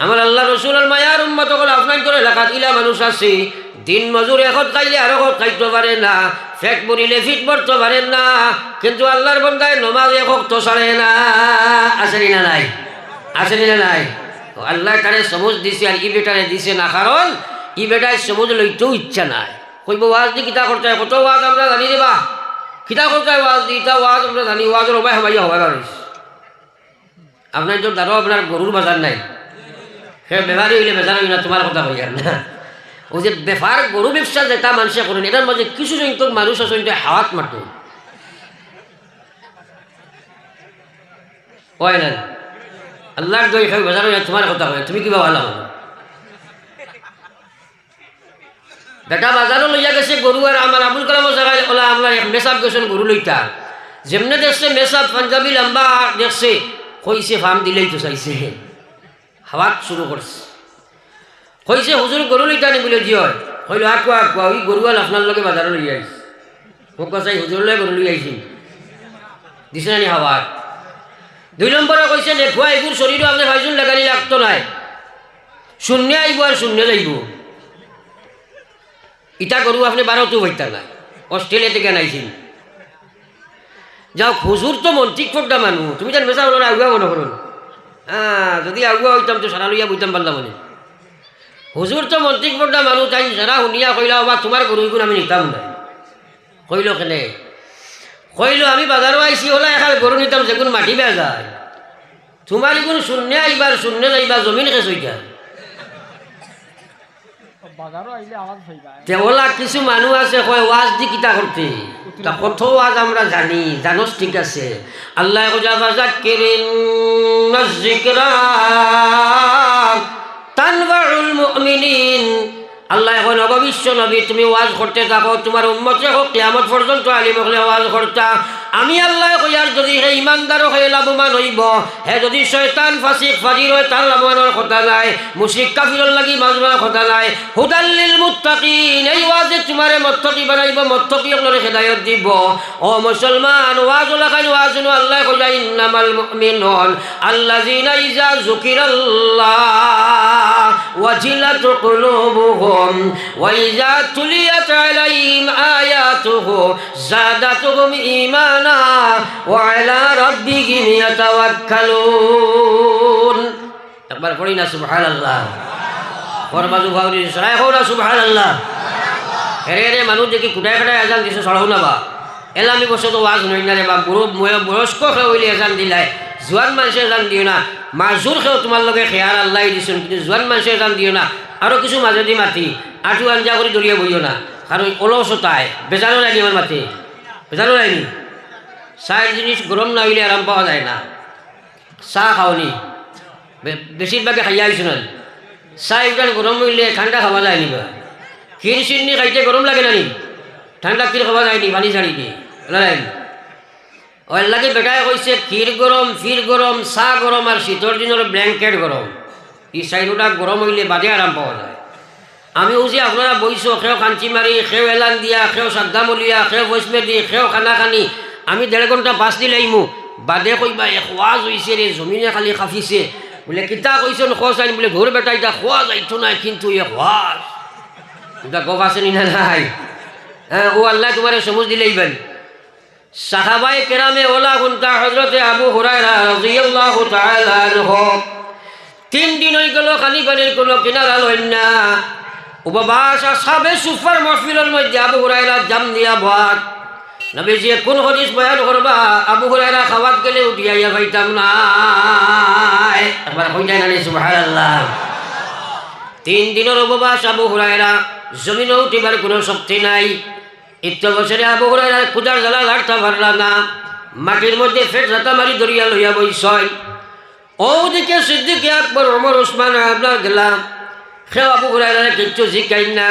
আমার আল্লাহ রসুলের মায়ার উম্মত হল। আপনার তোর এলাকাত ইলা মানুষ আছে, দিন মজুর এখন খাইলে আর এখন খাইতে পারে না, ফেট বলিলে ফিট ভরতে পারেন না, কিন্তু আল্লাহর বন্দায় নমাজ এখন তো ছাড়ে না। আসেনি না নাই? আসেনি না নাই? আল্লাহ তারে সমুজ দিছে, আর ই বেটারে দিছে না, কারণ ই বেটায় সমুজ লইতেও ইচ্ছা নাই। কইব ওয়াজ দি কিতা করতে হয়, কত ওয়াজ আমরা জানি দেবা, কিতা করতে হয় ওয়াজ দি, ইটা ওয়াজ আমরা জানি, ওয়াজের উপায় হবাইয়া হবাই পারিস। আপনার তো দাঁড়ো, আপনার গরুর বাজার নাই, সে বেমারি হইলে বেজার হই না, তোমার কথা কই আর না। ও যে বেপার গরু ব্যবসা যেটা মানুষে করেন, এটার মাঝে কিছু সংখ্যক মানুষ আছে হাওয়াত মারত হয় না। আল্লাহর দই খাই বেজার হই না, তোমার কথা কই, তুমি কিবা ভালো হবে। বেটা বাজারও লইয়া গেছে গরু, আর আমার আবুল কালাম জায়গায় ওলা আমরা মেসাব গেছেন গরু লইতা, যেমনে দেখছে মেসাব পাঞ্জাবি লম্বা দেখছে, কইছে ফার্ম দিলেই তো চাইছে, হাওয়াত শুরু করছে। কইছে হুজুর গরু লইতা নি বলে জি হয়, কইল আকুয়া আকুয়া, ওই গরুয়াল আপনার লগে বাজারও লইয়া আইস। মোক কাছে হুজুর লগে গরু লই আইছি, দিছে নানি হাওয়াত। 2 নম্বরে কইছে দেখুয়া এগুর শরীরও আপনি ভাইজুন লাগানি লাগতো নাই, শূন্য আইব আর শূন্য যাইব। ইটা গরু আপনি 12তো হইতা না, অস্ট্রেলিয়া থেকে নাইছিল। যাও হুজুর তো মন্ত্রিক ফোকটা মানুষ, তুমি জান মেসা বলো না, আগুয়া মনে করুন। হ্যাঁ, যদি আগুয়া হইতাম তো সারা লইয়া বইতাম পারলাম মনে। হুজুর তো মন্ত্রিক ফোকটা মানুষ, তাই সারা শুনিয়া কইলা বা তোমার গরু এগুলো আমি নিতাম না। কইল কেনে? কইল আমি বাজারও আইসি হলে এখানে গরু নিতাম, যেগুন মাটি বেয়া যায়, তোমার এগুন শূন্য আইবার শূন্য যাইবা, জমিন খেস হইতা। ওলা কিছু মানুষ আছে কয় ওয়াজ দি কিতা করতে, কত ওয়াজ আমরা জানি, জানোস ঠিক আছে। আল্লাহ তানফাউল মুমিনিন, আল্লাহ এখন অবশ্য নবী তুমি ওয়াজ করতে থাকো, তোমার উম্মতে হোক কিয়ামত পর্যন্ত আলিম হলে ওয়াজ করতা। আমি আল্লাহ কইয়ার যদি হে ইমানদারও হে লাভবান হইব, হে যদি শয়তান ফাসিক ফাজির হয় তার লাভবানের কথা নাই, মুশরিক কাফিরের লাগি মাজবার কথা নাই। হুদাল্লিল মুত্তাকিন, এই ওয়াজে তোমারে মুত্তাকি বানাইব, মুত্তাকি আপনারে হেদায়েত দিব। ও মুসলমান, ওয়াজ লাগাই ওয়াজ নো, আল্লাহ কইয়া ইন্নামাল মুমিনুন আল্লাযিনা ইযা যুকিরাল্লাহ ওয়াজিলাত কুলুবুহুম ওয়া ইযা তুলিয়াত আলাইহিম আয়াতুহু যাদাতুহুম ঈমানা ওয়া আলা রাব্বিহিম ইয়াতাওয়াক্কালুন। একবার পড়ি না সুবহানাল্লাহ, ফরমাজু ভাউরি সরাই হো না সুবহানাল্লাহ। হেরে রে মানুষ দেখি কুটায় কুটায় আজান দিছে, সরাও না বা এলামি বসে তো ওয়াজ নই না রে বা, বুড়ো বয়স্ক হইলে আজান দিলাই, জোয়ান মানুষের আজান দিও না। মাজুর খেয়েও তোমার লগে খেয়ার আল্লাহ দিছেন, কিন্তু জোয়ান মানুষের আজান দিও না। আরও কিছু মাজেদি মাতি আঠু আঞ্জা করে দরিয়া বইও না, কারণ অলসতায় বেজারও লাগি আমার মাতি, বেজারও লাগনি। চায়ের জিনিস গরম না হইলে আরাম পাওয়া যায় না। চাহ খাওনি বেশিরভাগে খাইয়া আইছো না, চাহ একবার গরম হইলে ঠান্ডা খাওয়া যায় নিবা। ক্ষীর চিনি খাইতে গরম লাগে না নি, ঠান্ডা ক্ষীর খাওয়া যায়নি, পানি ছাড়ি দিয়ে ওর লাগে বেটায় কইছে ক্ষীর গরম ফির গরম চাহ গরম আর শীতর দিনের ব্ল্যাঙ্কেট গরম এই চাইরোটা গরম হইলে বাদে আরাম পাওয়া যায় আমি ও যে আপনারা বইছো সেও কাঞ্চি মারি সেও এলান দিয়া সেও সাদ্দামলিয়া সেও বৈষ্ণেদি সেও খানা খানি আমি 1.5 ঘণ্টা 5 দিন আইমু বাদে কইবা এক ওয়াজ হইছে রে জমিনে খালি খাফিছে বলে কিতা কইছেন খোঁজ আইন বলে ঘর বেটা এটা খোয়া যাইতো না কিন্তু এক ওয়াজ এটা গপ আছে নি না নাই হ্যাঁ ও আল্লাহ তোমার সমঝ দিলেইবেন সাহাবায়ে কেরামে ওলা গুনতা হযরতে আবু হুরায়রা রাদিয়াল্লাহু তাআলা আনহু 3 দিন হয়ে গেল খালি পানির কোনো কিনারা লইন না উপবাস সাবে সুফার মাহফিলের মধ্যে আবু হুরায়রা জাম দিয়া ভাত নবীজি কোন হাদিস বয়ান করবা আবু হুরায়রা খাওয়াত গেলে উঠিয়া পাইতাম না একবার কইতাই না সুবহানাল্লাহ 3 দিনের উপবাস আবু হুরায়রা জমিনে উঠিবার কোনো শক্তি নাই ইত্য বছরে আবু হুরায়রা কুদার জ্বালা লাড়তা পারলা না মাটির মধ্যে ফেট রাতা মারি দরিয়া লইয়া বইছয় ওদিকে সিদ্দিক আকবর ওমর ওসমান আপনার গেলাম সেও আবু হুরায়রার কিচ্ছু শিখাই না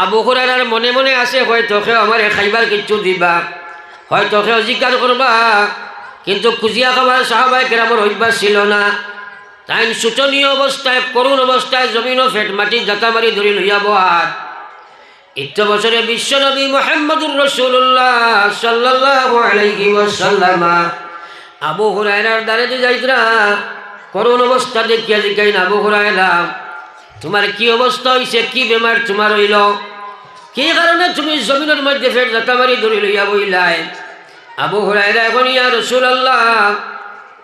আবু হুরায়রার মনে মনে আছে হয়তো সেও আমার খাইবার কিচ্ছু দিবা হয়তো সেও জিজ্ঞাসা করবা কিন্তু খুঁজিয়া খাবার সাহাবায়ে কেরামের অভ্যাস ছিল না তাই শোচনীয় অবস্থায় করুণ অবস্থায় জমিন ও ফেট মাটি জাতা মারি ধরি লইয়া বহাত ইত্য বছরে বিশ্বনবী মুহাম্মদুর রাসূলুল্লাহ সাল্লাল্লাহু আলাইহি ওয়াসাল্লাম আবু হুরায়রার দ্বারে যে যাইতরা করুণ অবস্থা দেখিয়া জিজ্ঞাই না আবু হুরায়রা তোমার কি অবস্থা হইছে কি বেমার তোমার হইল কি কারণে তুমি জমিনের মধ্যে ফের জাতা মারি ধরি লইয়া বইলাই আবু হুরায়রা এখন ইয়া রাসূলুল্লাহ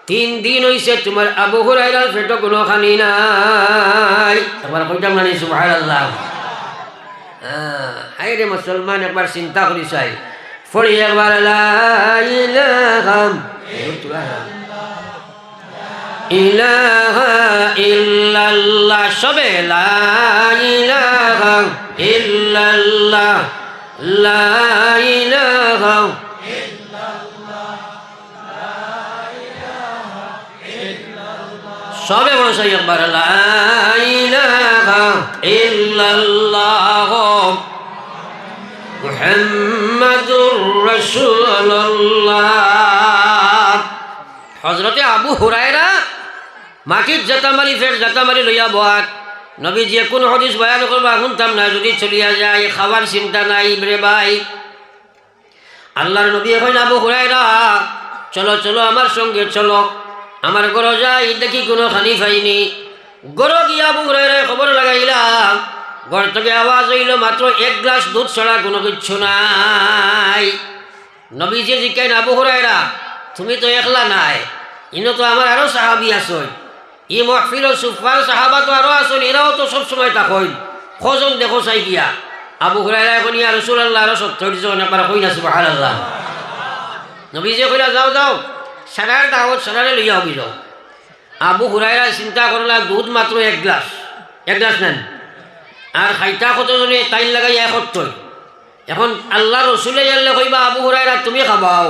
3 দিন হইছে তোমার আবু হুরায়রার পেটে কোনো খানি নাই একবার কইতাম না সুবহানাল্লাহ হায় রে মুসলমান একবার চিন্তা করি চাই ফড়ি একবার লা ইলাহা ইলাহা ইল্লাল্লাহ সবে লা ইলাহা ইল্লাল্লাহ লা ইলাহা সবে বড় সাই একবার লা ইলাহা ইল্লাল্লাহ মুহাম্মাদুর রাসূলুল্লাহ হযরতে আবু হুরায়রা মাটির জাতামারি ফের জাতামারি লইয়া বহাত নবীজি কোন হাদিস বয়ান করবা শুনতাম না যদি চলিয়া যায় খাবার চিন্তা নাই রে ভাই আল্লাহর নবী কইন আবু হুরায়রা চলো চলো আমার সঙ্গে চলো আমার ঘর যাই দেখি কোনো খানি পাইনি ঘর গিয়া আবু হুরায়রা খবর লাগাইলাম ঘর থেকে আওয়াজ হইল মাত্র 1 গ্লাস দুধ ছাড়া কোনো কিচ্ছু নাই নবীজি জিজ্ঞাসা আবু হুরায়রা তুমি তো একলা নাই ইনো তো আমার আরো সাহাবী আছে ই মাহফিল সুফার সাহাবা তো আরো আছে এরাও তো সব সময় তাকই খোঁজন দেখো চাই গিয়া আবু হুরায়রা এখন ইয়া রাসূলুল্লাহ আরো 70 জন একবার কই না সুবহানাল্লাহ নবীজি কইলা যাও যাও সারার দাওয়াত সারারে লইয়া হবি যাও আবু হুরায়রা চিন্তা করলা দুধ মাত্র 1 গ্লাস নেন আর খাইতা কতজনে টাইম লাগাই 71 এখন আল্লাহ রসুলে জানলে কইবা আবু হুরায়রা তুমি খাবাও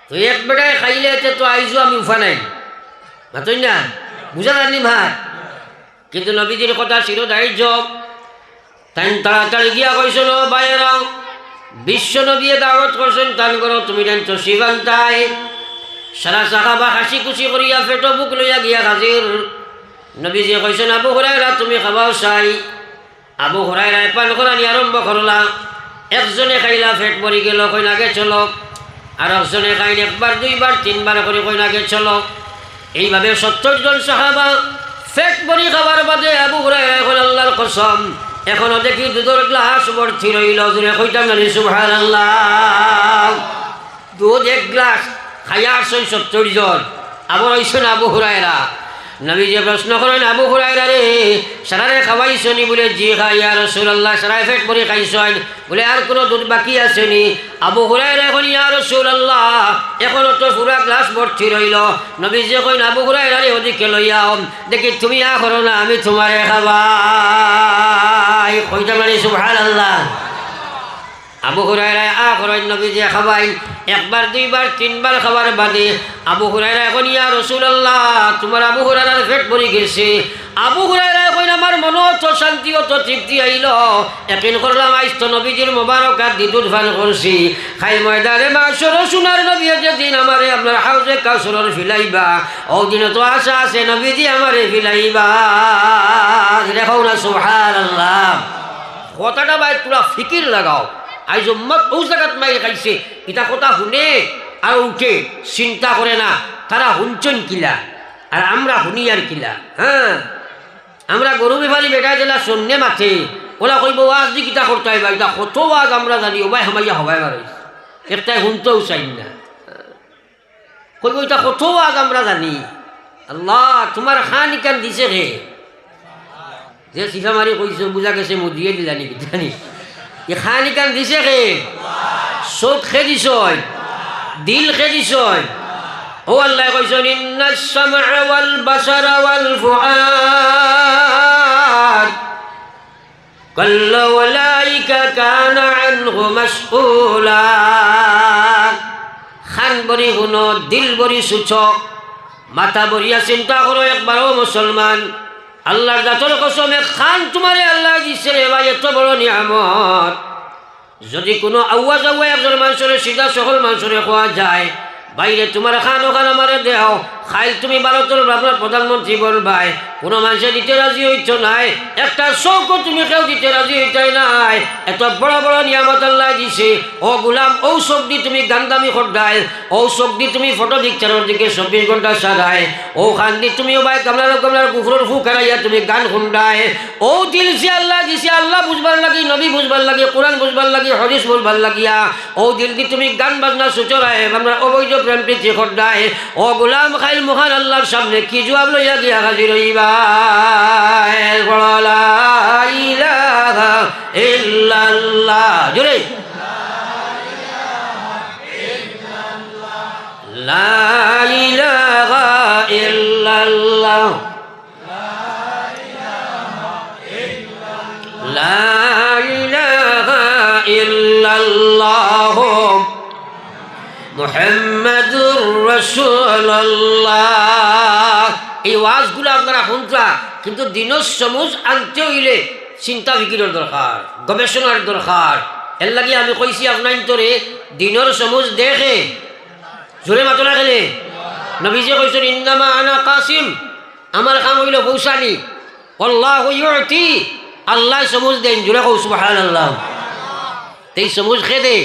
তো এক বেটায় খাইলে তো আইজো আমি উফা নাই মাতই না বুঝা জানি ভাত কিন্তু নবীজির কথা ছিল দায়িত্ব তাই তাড়াতাড়ি গিয়া কইছিল বাইরা বিশ্ব নবী দাওয়াত করছেন তান করো তুমি জানতো শিবান্তাই সারা সাহাবা হাসি খুশি করিয়া পেটো বুক লইয়া গিয়া হাজির নবীজি কইছেন আবু হুরায়রা তুমি খাবাও চাই আবু হুরায়রা পান করানি আরম্ভ করলা একজনে খাইলা পেট ভরি গেল কইন আগে চলো আর একজনে খাইন একবার দুইবার তিনবার করে কইন আগে চলো এইভাবে 70 জন সাহাবা পেট ভরি খাবার বাদে আবু হুরায়রা এখন আল্লাহর কসম এখনো দেখি দুধের গ্লাস ভর্তি রইল জুড়ে কইতাম না সুবহানাল্লাহ দুধ 1 গ্লাস খাইয়া 70 জন আবার হইছেন আবু হুরায়রা নবীজি প্রশ্ন করেন আবু হুরায়রা রে সারারে খাওয়াইছনি বলে জি খাইয়া রাসূলুল্লাহ সারায় পেট ভরে খাইছেন বলে আর কোনো দুধ বাকি আসেনি আবু হুরায়রা এখন ইয়া রাসূলুল্লাহ এখনো তো পুরা গ্লাস ভর্তি রইল নবীজি কইন আবু হুরায়রা রে ওদিকে লইয়াও দেখি তুমি আ করো না আমি তোমারে খাওয়াই কইতাম না সুবহানাল্লাহ আবু হুরায়রা আ করেন নবীজি খাওয়াইন একবার দুইবার তিনবার খাবার বাদে আবু হুরায়রা এখন ইয়া রাসূলুল্লাহ তোমার আবু হুরায়রার পেট ভরে গেছে আবু হুরায়রা কইন আমার মনে তো শান্তি অত তৃপ্তি আইল একিন করলাম আইস তো নবীজির মোবারকাত দিদুর ফান করছি খাই ময়দানে মাসর সোনার নবী যেদিন আমারে আপনার হাউজে কাউসরের ফিলাইবা ও দিনে তো আশা আছে নবীজি আমারে ফিলাইবা দেখো না সুবহানাল্লাহ কথাটা ভাই পুরা ফিকির লাগাও আইজ উম্মত বহু জায়গাত মাই খাইছে এটা কথা শুনে আর উঠে চিন্তা করে না তারা শুনছেন কিলা আর আমরা শুনি আর কিলা হ্যাঁ আমরা গরু বেফারি বেটা দিলা সন্ধ্যে মাঠে ওলা কইব ওয়াজ দি কিতা করতে হয় এটা কত ওয়াজ আমরা জানি ওবাই হামাইয়া হবাই মারে একটাই শুনতেও চাই না কইব এটা কত ওয়াজ আমরা জানি আল্লাহ তোমার খান ইকান দিছে রে যে সিফা মারি কইছো বুঝা গেছে মুদিয়ে দিলা নাকি জানি এ খান ইকান দিছে রে চোখ খে দিছ দিল খে দিছ ও আল্লাহ কইছেন ইন্নাস সামআ ওয়াল বাসারা ওয়াল ফুআদ কাল্লা ওয়ালাইকা কানা আনহু মাসউলা খান বরি হুনো দিল বরি সুচ মাথা বরিয়া চিন্তা করো একবারও মুসলমান আল্লাহর জাতর কসমে খান তোমারে আল্লাহ দিছে রে ভাই এত বড় নিয়ামত যদি কোনো আওয়াজ একজন মানুষের সিধা সকল মানুষের খোয়া যায় বাইরে তোমার খান ওখান আমারে দেও খাইল তুমি ভারতের আপনার প্রধানমন্ত্রী বলবাই কোনো মানুষে দিতে রাজি হইছ নাই একটা চৌকো তুমি কেউ দিতে রাজি হইতাই নাই এত বড় বড় নিয়ামত আল্লাহ দিছে ও গোলাম ও চোখ দি তুমি গান্দামি খড্ডায় ও চোখ দি তুমি ফটো পিকচারের দিকে 24 ঘন্টা সাদায় ও খান দি তুমি ভাই কামলার কুকুরের ফু খেলাইয়া তুমি গান শুনডায় ও দিল সে আল্লাহ দিছে আল্লাহ বুঝবার লাগি নবী বুঝবার লাগি কোরআন বুঝবার লাগি হদিস বুঝবার লাগিয়া ও দিল দি তুমি গান বাজনা সুচরায় আমরা অবৈধ প্রেম প্রীতি খড্ডায় ও গোলাম খাইল মহান আল্লাহর সামনে কি জবাব লইয়া গিয়া হাজির হইবা লা ইলাহা ইল্লাল্লাহ জোরে লা ইলাহা ইল্লাল্লাহ লা ইলাহা ইল্লাল্লাহ মুহাম্মাদুর রাসূলুল্লাহ এই ওয়াজগুলো আপনারা শুনতা কিন্তু দিনের সমুজ আনতে হইলে চিন্তা ফিকিরের দরকার গবেষণার দরকার এর লাগে আমি কইছি আপনার তোরে দিনের সমুজ দেখে জোরে মাতো না খেলে নবীজি কইছেন ইন্নামা আনা কাসিম আমার কাম হইল পৌঁছানি আল্লাহু ইউতি আল্লাহ সমুজ দেন জোরে কও সুবহানাল্লাহ এই সমুজ খেদে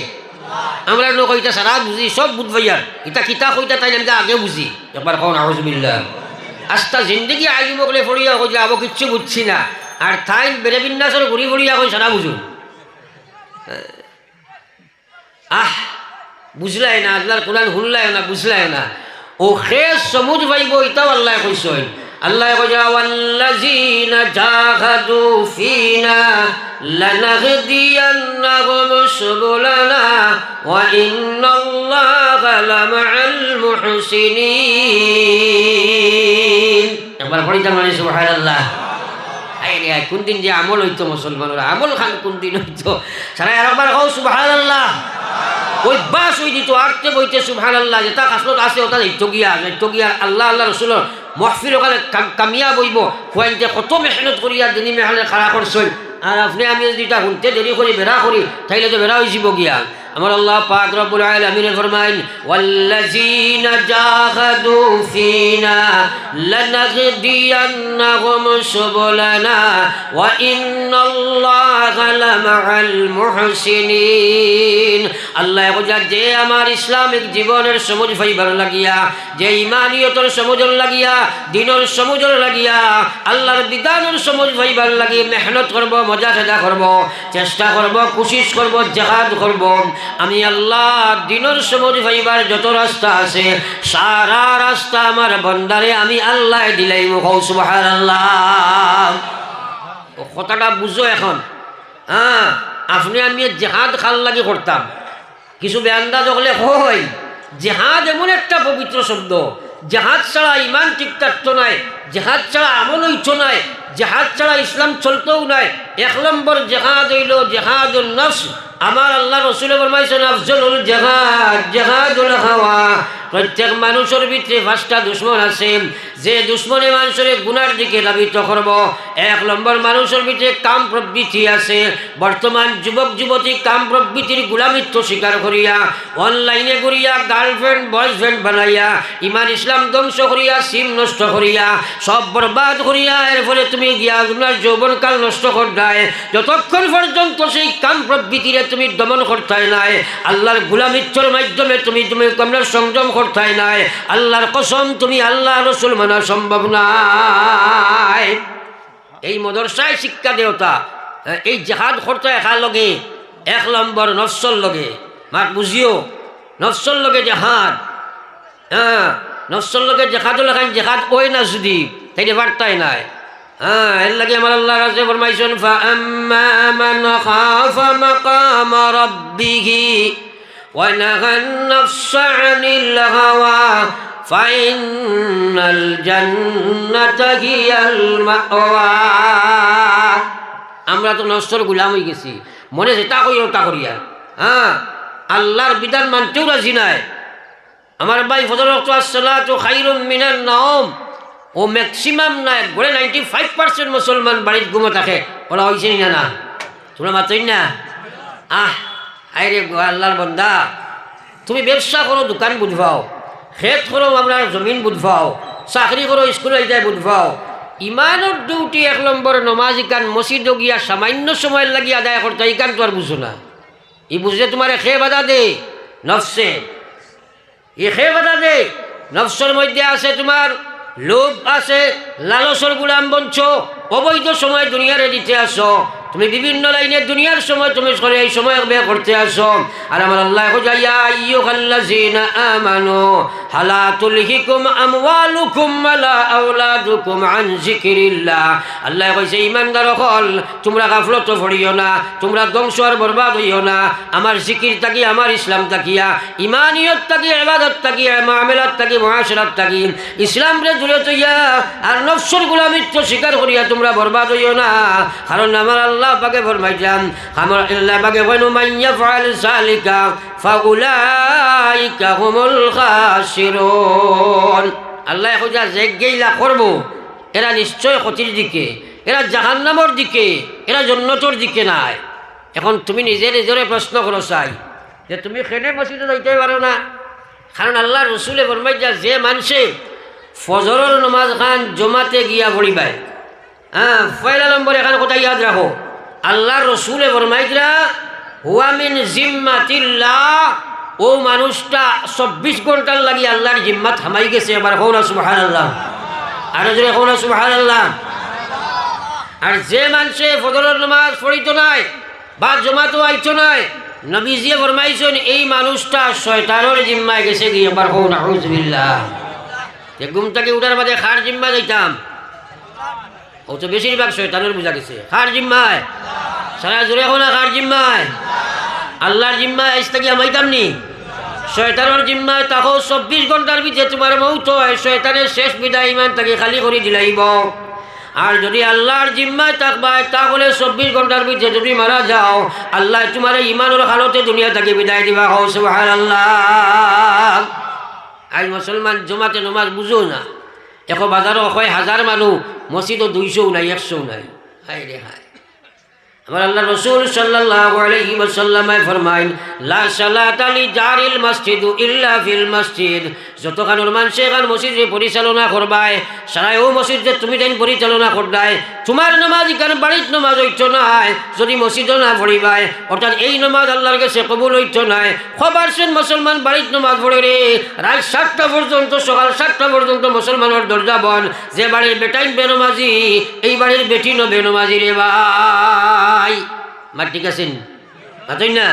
আমরা লোক এটা সারা বুঝি সব বুঝবাইয়ার এটা কিতা কইতা তাই আমি আগে বুঝি একবার কোন আউযুবিল্লাহ আস্তা জিন্দগি আইলি মগলে ফড়িয়া কই যাবো কিচ্ছু বুঝছি না আর তাই বেরে বিন্যাসের ঘুরি ফড়িয়া কই সারা বুঝুন বুঝলাই না আল্লাহর কোরআন শুনলাই না বুঝলাই না ও খেস সমুজ ভাইব এটাও আল্লাহ কইছেন আল্লাহ কইয়া ওয়াল্লাযিনা জাহাদু ফিনা লানাহদিয়ান্নাহুম সুবুলানা ওয়া ইন্নাল্লাহা লামাআল মুহসিনিন একবার পড়ি জান মানে সুবহানাল্লাহ আইরে কোন দিন যে আমল হইতো মুসলমানরা আমল খান কোন দিন হইতো সারা একবার কও সুবহানাল্লাহ ওই বাস হই দিত আরতে বইতে সুবহানাল্লাহ যেটা কাসলত আছে ওটা হইতো গিয়া আল্লাহ আল্লাহ রাসূলের মাহফিল ওখানে কামিয়া বইব কোয়াইতে কত মেহনত করিয়া দিনী মেহনত খাড়া করছই আর আপনি আমি যদি এটা শুনতে দেরি করি বেড়া করি তাইলে তো বেড়া হয়ে যাব গিয়া আমার আল্লাহ পাক রব্বুল আলামিন ফরমাইন ওয়াল্লাযিনা জাহাদু ফিনা লানাহদিয়ান্নাহুম সুবুলানা ওয়া ইন্নাল্লাহা লামাআল মুহসিনিন আল্লাহ কইয়া যে আমার ইসলামিক জীবনের সমুজ ভাইবার লাগিয়া যে ঈমানিয়তের সমুজর লাগিয়া দ্বীনের সমুজর লাগিয়া আল্লাহর বিধানের সমুজ ভাইবার লাগি মেহনত করব মজা খেদা করব চেষ্টা করব কোশিশ করব জিহাদ করব আমি আল্লাহ দিনের সমুজ ভাইবার যত রাস্তা আছে সারা রাস্তা আমার বন্দারে আমি আল্লাহ দিলাই মুখ সুবহানাল্লাহ ও কথাটা বুঝো এখন হ্যাঁ আপনি আমি জিহাদ খাল লাগি করতাম কিছু বেআন্দাজ হলে হয় জিহাদ এমন একটা পবিত্র শব্দ জিহাদ ছাড়া ইমান ঠিক থাকতো নাই জিহাদ ছাড়া আমল হইতো নাই জেহাদ ছাড়া ইসলাম চলতেও নাই। 1 নম্বর জেহাদ হইল জেহাদুন নফস। আমার আল্লাহ রসুলে ফরমাইছেন আফজলুল জেহাদ জেহাদুল হাওয়া। প্রত্যেক মানুষের ভিতরে 5টা দুশ্মন আছে, যে দুশ্মনে মানুষের গুনার দিকে ধাবিত করব। 1 নম্বর মানুষের ভিতরে কাম প্রবৃত্তি আছে। বর্তমান যুবক যুবতী কাম প্রবৃত্তির গুলামিত্ব স্বীকার করিয়া অনলাইনে করিয়া গার্লফ্রেন্ড বয়ফ্রেন্ড বানাইয়া ইমান ইসলাম ধ্বংস করিয়া সিম নষ্ট করিয়া সব বরবাদ করিয়া এর ফলে তুমি গিয়া তোমার যৌবনকাল নষ্ট করতায়। যতক্ষণ পর্যন্ত সেই কাম প্রবৃত্তিরে তুমি দমন করতাই নাই, আল্লাহর গুলামিত্বর মাধ্যমে তুমি তোমরা সংযম করতাই নাই, আল্লাহর কসম তুমি আল্লাহ রসুল মানা সম্ভব নাই। এই মদরসায় শিক্ষা দেওতা এই জেহাদ করতে একার লগে 1 নম্বর নফসর লগে মাত বুঝিও, নফসর লগে জেহাদ। হ্যাঁ, নফসর লগে জেহাদও লেখান জেহাদ ওই না যদি তাইলে বার্তাই নাই। হ্যাঁ, এর লাগে আমার আল্লাহ রাজে ফরমাইছেন ফাআম্মা মান খাফা মাকাম রাব্বিহি ওয়া নাহান নাফসা আনিল হাওয়া ফাইনাল জান্নাতা হিয়াল মাওয়া। আমরা তো নফসের গোলাম হয়ে গেছি, মনে যেটা করি ওটা করিয়া। হ্যাঁ, আল্লাহর বিধান মানতেও রাজি নাই। আমার ভাই ফজর ওয়াক্ত আসসালাতু খায়রুম মিনান নাওম ও ম্যাক্সিমাম নাই গড়ে 95% মুসলমান বাড়ির ঘুমো থাকে। ওরা হয়েছে না না তোমরা মাত্রই না। আরে আল্লাহর বন্দা, তুমি ব্যবসা করো দোকান বুঝবাও, খেত করো আপনার জমিন বুঝবাও, চাকরি করো স্কুলে যাই বুঝবাও, ইমানের ডিউটি 1 নম্বর নমাজ ইকান মসজিদ গিয়া সামান্য সময় লাগি আদায় করতে ইকান তো আর বুঝো না। ই বুঝলে তোমার খে বাধা দে নফসে, ই খে বাধা দে। নফসের মধ্যে আছে তোমার লোভ আছে, লালসর গুলাম বঞ্চ, অবৈধ সময় দুনিয়ারে দিতে আসো। তুমি বিভিন্ন লাইনে দুনিয়ার সময় তুমি এই সময় ব্যয় করতে আসো। আর আমার আল্লাহ ইয়া আইয়ুহাল্লাযীনা আমানু হালা তুলহিকুম আমওয়ালুকুম ওয়ালা আওলাদুকুম আন যিকরিল্লাহ। আল্লাহ কইছে ঈমানদার হল তোমরা গাফলত করিও না, তোমরা ধ্বংস আর বরবাদ হইও না। আমার জিকির থাকি, আমার ইসলাম থাকিয়া, ইমানিয়ত থাকি, ইবাদত থাকি, মুআমালাত থাকি, মুআশারাত থাকি ইসলাম রে জুড়ে তৈয়া আর নফসের গোলামিত্ব স্বীকার করিয়া তোমরা বরবাদ হইও না। কারণ আমার আল্লাহ পাকে ফরমাইছেন, আমার আল্লাহ পাকে বলেন মাইয়া ফাআল যালিকা ফাউলাইকা হুমুল খাসিরুন। আল্লাহ কইয়া যে গেইলা করব এরা নিশ্চয় ক্ষতির দিকে, এরা জাহান্নামের দিকে, এরা জান্নাতের দিকে নাই। এখন তুমি নিজে নিজরে প্রশ্ন করো চাই যে তুমি কেনে মসজিদে যাইতে পারো না? কারণ আল্লাহ রসুলে ফরমাইয়া যে মানুষে ফজরের নামাজ খান জমাতে গিয়া পড়িবাই। হ্যাঁ, পয়লা নম্বর এখানে কথা ইয়াদ রাখো, আল্লাহ রসুলে ফরমাইরা হুয়া মিন জিম্মাতিল্লাহ, ও মানুষটা 24 ঘন্টার লাগি আল্লাহর জিম্মাত হামাই গেছে। এবার হও না সুবহানাল্লাহ, আরো জোরে হও না সুবহানাল্লাহ। আর যে মানুষে ফজরের নামাজ পড়িতো নাই বা জমাতো আইতো নাই, নবীজি ফরমাইছেন এই মানুষটা শয়তানের জিম্মায় গেছে গিয়ে। এবার হও না আউযুবিল্লাহ। ঘুম থেকে উঠার বাদে খার জিম্মা যাইতাম, ও তো বেশিরভাগ শয়তানের বোঝা গেছে। খার জিম্মায় সারা জোরে এখন খার জিম্মায় আল্লাহর জিম্মায় আইস থাকি আমাইতাম নি। শয়তানের জিম্মায় তাকো 24 ঘন্টার ভিতরে তোমার মৌত হয়, শয়তানের শেষ বিদায় ইমান তাকে খালি করে দিলাইব। আর যদি আল্লাহর জিম্মায় থাকবায় তাহলে 24 ঘন্টার ভিতরে যদি মারা যাও আল্লাহ তোমার ইমানের হালতে দুনিয়া থেকে বিদায় দিবা। হও সুবহানাল্লাহ। আজ মুসলমান জমাতে নমাজ বুঝো না, এখন বাজারও 1000 মানুষ, মসজিদও 200 নাই, 100 নাই। হায় রে হায়। আমার আল্লাহ রসুল সাল্লাল্লাহু আলাইহি ওয়াসাল্লাম ফরমাইন লা সালাতা লি জারিল মসজিদ ইল্লা ফিল মসজিদ। যতখানোর মানুষে এখান মসজিদে পরিচালনা করবায় সারাই ও মসজিদ যে তুমি তাই পরিচালনা করবাই, তোমার নামাজ এখানে বাড়ির নামাজ হইতো নাই যদি মসজিদও না পড়িবাই, অর্থাৎ এই নামাজ আল্লাহর কাছে কবুল হইতো নাই। খবর শুন মুসলমান বাড়ির নামাজ পড়ে রে, রাত 7টা পর্যন্ত, সকাল 7টা পর্যন্ত মুসলমানের দরজা বন। যে বাড়ির বেটাইন বেনমাজি, এই বাড়ির বেটিনও বেনমাজি রে ভাই। মা ঠিক আছেন মাতই না?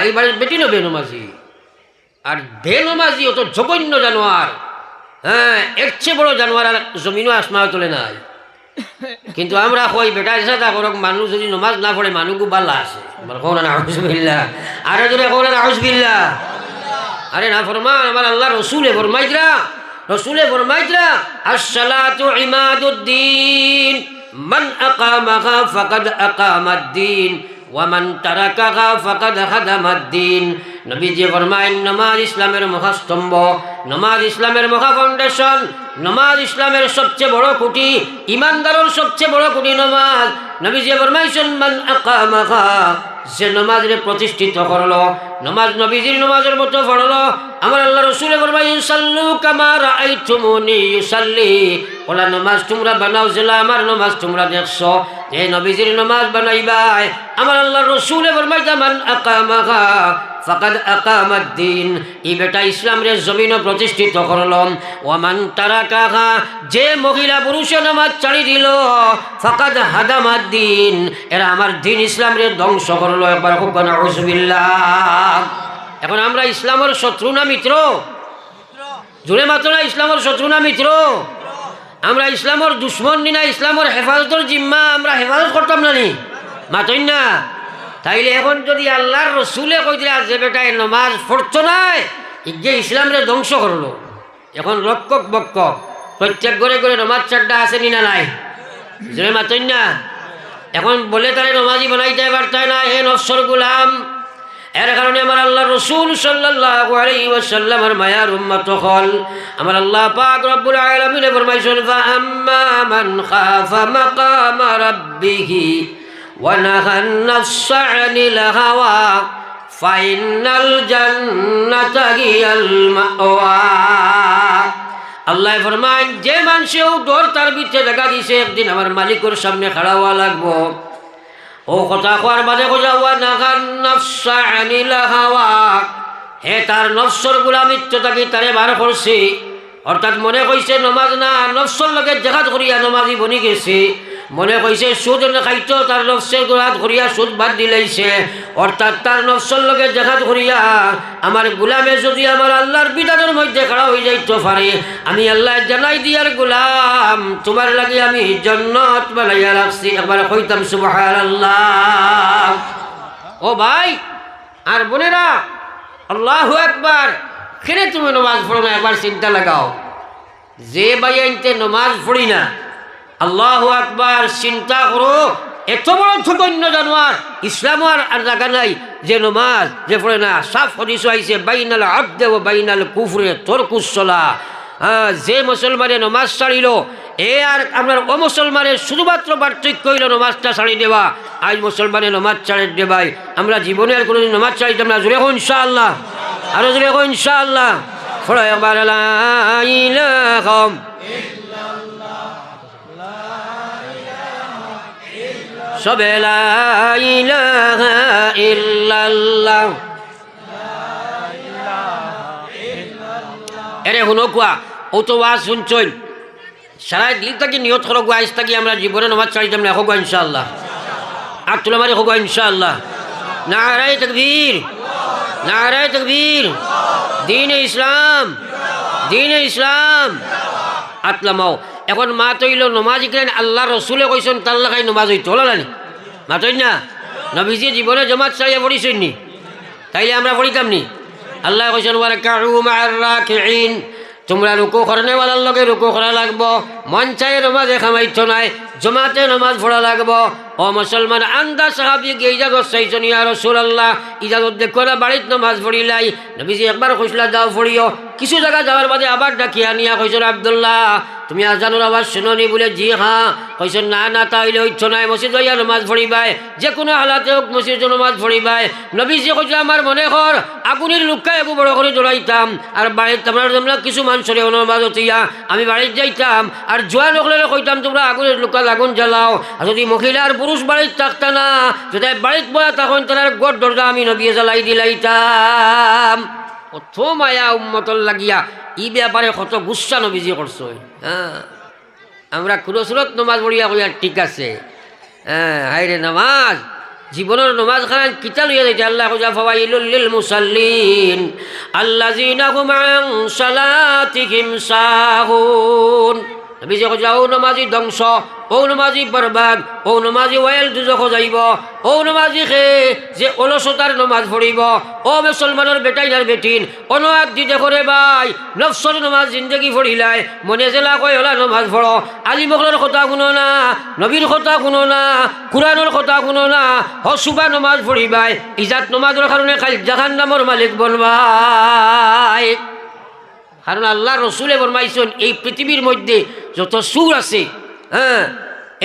এই বাড়ির বেটিনও বেনমাজি। আর বেনমাজি অত জঘন্য জানোয়ার, হ্যাঁ, এর চেয়ে বড় জানোয়ার আর জমিনও আসমাও তোলে নাই। কিন্তু আমরা কই বেটা এসে তা করক, মানুষ যদি নমাজ না পড়ে মানুষও বাল্লা আছে। আরে যদি আরে না ফরমান আমার আল্লাহ রসুলে ফরমাইরা রসুলে ফরমাইতরা আসসালাতু ইমাদুদ্দিন মান আকামাহা ফাকাদ আকামাদ্দিন ওয়া মান তারাকাহা ফাকাদ হাদামাদ্দিন। নবীজি ফরমায়েন নামাজ ইসলামের মহাস্তম্ভ, নামাজ ইসলামের মহা ফাউন্ডেশন, নামাজ ইসলামের সবচেয়ে বড় খুঁটি, ইমানদারের সবচেয়ে বড় খুঁটি নামাজ। নবীজি ফরমাইছেন মান আকামাহা, যে নামাজে প্রতিষ্ঠিত করলো, নামাজ নবীজির নামাজের মতো পড়লো। আমার আল্লাহ রসুলে ফরমাইছেন সাল্লু কামা রাআইতুমুনি ইউসাল্লি, ওলা নামাজ তোমরা বানাও যেলা আমার নামাজ তোমরা দেখছো। যে নবীজির নামাজ বানাইবাই, আমার আল্লাহ রসুলে ফরমাইছেন মান আকামাহা ফাকাদ আকামাদ্দিন, এই বেটা ইসলামের জমিনও প্রতিষ্ঠিত করলাম। ওয়ামান তারাকাহা, যে মহিলা পুরুষে নামাজ ছাড়ি দিল, ফাকাদ হাদামাদ্দিন, এরা আমার দিন ইসলামের ধ্বংস করলো। একবার খুব নাউজুবিল্লাহ। এখন আমরা ইসলামের শত্রু না মিত্র? জোরে মাত্র না, ইসলামের শত্রু না মিত্র? আমরা ইসলামের দুশ্মন নি না ইসলামের হেফাজতের জিম্মা আমরা হেফাজত করতাম না নি? মাতই না। তাইলে এখন যদি আল্লাহর রসুলে কই দিলা যে বেটায় নমাজ পড়তো নাই, ইগে ইসলামরে ধ্বংস করলো। এখন রক্ষক বক্ষক প্রত্যেক ঘরে ঘরে নমাজ চারটা আছে নি না নাই? যে মাতই না। এখন বলে তারে নমাজি বানাইতে পারতায় না, হে নফসর গুলাম। এর কারণে আমার আল্লাহ রসুল সাল্লাল্লাহু আলাইহি ওয়াসাল্লামের মায়ার উম্মত হল আমার আল্লাহ পাক রব্বুল আলামিন ফরমাইছেন ফাআম্মা মান খাফা মাকামা রাব্বিহি ওয়া নাহান নাফসা আনিল হাওয়া ফাইনাল জান্নাতা হিয়াল মাওয়া। আল্লাহ ফরমায় যে মানুষেও ডর তার ভিতরে জায়গা দিছে, একদিন আমার মালিকের সামনে খাড়া হওয়া লাগবো। ও কথা কোয়ার বাদে কোজাওয়া নাগান নফসা আনিল হাওয়া, হে তার নফসর গোলামিত্ব তাকে তারে বার করছে। অর্থাৎ মনে কইছে নমাজ না, নফসর লগে জেহাদ করিয়া নমাজি বনি গেছে। মনে কইছে সুদ খাইতো, তার নফসের গোলাত করিয়া সুদ বাদ দিলাইছে। অর্থাৎ তার নফসর লগে জেহাদ করিয়া আমার গোলামে যদি আমার আল্লাহর বিধানের মধ্যে খাড়া হয়ে যাইতে পারে, আমি আল্লাহ জানাই দিয়ার গোলাম তোমার লাগে আমি জান্নাত বানাইয়া রাখছি। একবার কইতাম সুবহানাল্লাহ। ও ভাই আর বোনেরা, আল্লাহু আকবার। কেনে তুমি নমাজ পড়ো না? একবার চিন্তা লাগাও। যে ভাই আনতে নমাজ পড়ি না, আল্লাহু আকবার, চিন্তা করো। এত বড় জঘন্য জানোয়ার ইসলামের আর জায়গা নাই যে নমাজ যে পড়ে না। সাফ হাদিস আইছে বাইনাল আবদে ওয়া বাইনাল কুফরে তরকুস সালাহ। যে মুসলমানে নমাজ ছাড়িল, এ আর আপনার ও মুসলমানের শুধুমাত্র পার্থক্য হইল নমাজটা ছাড়ি দেওয়া। আজ মুসলমানে নমাজ ছাড়ি দেবাই, আমরা জীবনে আর কোনোদিন নমাজ ছাড়িতাম না। জোরে হোক ইনশাআল্লাহ, আরো জোরে হোক ইনশাআল্লাহ। পড়ো একবার লা ইলাহা সবে লা ইলাহা ইল্লাল্লাহ। এরে শুনো কোয়া, ও তো ওয়াজ শুনছই, সারা দিল থাকি নিয়ত করো গো, আজ থাকি আমরা জীবনে নমাজ ছাড়িতাম না। হোক ইনশাআল্লাহ। আর তোলা মারি হোক ইনশাআল্লাহ। নারায়ে তাকবীর, নারায়ে তাকবীর। দ্বীনে ইসলাম, দ্বীনে ইসলাম। আতলামাও। এখন মা তৈল নমাজ ইকলেন আল্লাহ রসুলে কইছেন তার লাগাই নমাজ হইতো হলানি মা তৈল না। নবীজি জীবনে জমাত চাইয়া পড়িছেন নি? তাইলে আমরা পড়িতাম নি? আল্লাহ কইছেন ওয়ারকাউ মা'আর রাকিঈন, তোমরা রুকু করনেওয়ালার লগে রুকু করা লাগবো। মন চাই নমাজে খামাইতো নাই, জমাতে নমাজ পড়া লাগবো। ও মুসলমান, আন্দা সাহাবিকে ইজাজত চাইছেন ইয়া রাসূলুল্লাহ, ইজাজত দেখো না বাড়িত নমাজ পড়িলাই। নবীজি একবার কইলা যাও পড়িও। কিছু জায়গা যাওয়ার বাদে আবার ডাকিয়া নিয়া কইছেন আব্দুল্লাহ তুমি আজানোর আওয়াজ শুনোনি? বলে জি হ্যাঁ। কইছেন না না তাইলে হইতো নাই, মসজিদ যাইয়া নমাজ পড়িবাই, যে কোনো হালাতে হোক মসজিদ নমাজ পড়িবাই। নবীজি কইছিল আমার মনে কর আগুনের লুক্কা একু বড় করে জড়াইতাম, আর বাড়িতে আমরা কিছু মানুষের নমাজ হতিয়া আমি বাড়িতে যাইতাম, আর জোয়ান হলে কইতাম তোমরা আগুনের লুক্কা আগুন জ্বালাও। আর যদি মহিলা আর পুরুষ বাড়িতে থাকতা না, যদি বাড়িতে বয়া তখন তার গড় দরজা আমি নবী জ্বালাই দিলাইতাম। কত মায়া উম্মতর লাগিয়া ই ব্যাপারে কত গুচ্ছা নবীজি করছো। হ্যাঁ, আমরা কুরসুরত নমাজ পড়িয়া কইয়া ঠিক আছে। হ্যাঁ, হাইরে নামাজ জীবনের নমাজ খান কিতা লইয়া যাইতে আল্লাহ কইয়া ফাওয়াইলুল লিল মুসাল্লিন আল্লাযিনা হুম আন সালাতিহিম সাহুন। নবীজি কইয়া ও নমাজি ধ্বংস, ও নমাজি বরবাদ, ও নমাজি ওয়েল দুজখ যাইব, ও নমাজি খে যে অলসতার নমাজ পড়িব। ও মুসলমানের বেটাইনার বেটিন অনুয়াদ দিতে করে ভাই নফসর নমাজ জিন্দগি পড়িলাই মনে জেলা কয় ওলা নমাজ পড়ো। আলী মকলের কথা শুনো না, নবীর কথা শুনো না, কুরআনের কথা শুনো না, হসুবা নমাজ পড়িবাই ইজাত নমাজের কারণে খালি জাহান্নামের মালিক বলবাই। কারণ আল্লাহ রসুলে ফরমাইছেন এই পৃথিবীর মধ্যে যত সুর আছে, হ্যাঁ,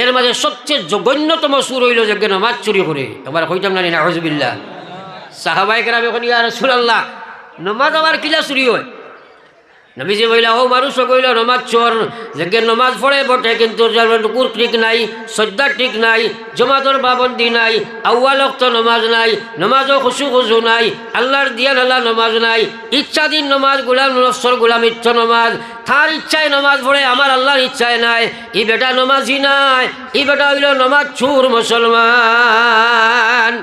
এর মাঝে সবচেয়ে জঘন্যতম সুর হইল যে নমাজ চুরি করে। এবার কইতাম না নাউজুবিল্লাহ। সাহাবায়ে কেরাম এখন ইয়া রাসূলুল্লাহ নমাজ আবার কিলা চুরি হয়? নবীজি বইলা ও মানুষ কইল নমাজ চোর, যে নমাজ পড়ে বটে কিন্তু টুকুর ঠিক নাই, শ্রদ্ধা ঠিক নাই, জমাতর পাবন্দি নাই, আউয়াল ওয়াক্ত নমাজ নাই, নমাজও খুশু নাই, আল্লাহর দিয়ান আল্লাহ নমাজ নাই, ইচ্ছাধীন নমাজ, গোলাম নফসর গোলাম ইচ্ছা নমাজ, তার ইচ্ছায় নমাজ পড়ে আমার আল্লাহর ইচ্ছায় নাই, ই বেটা নমাজি নাই, ই বেটা হইল নমাজ চোর মুসলমান।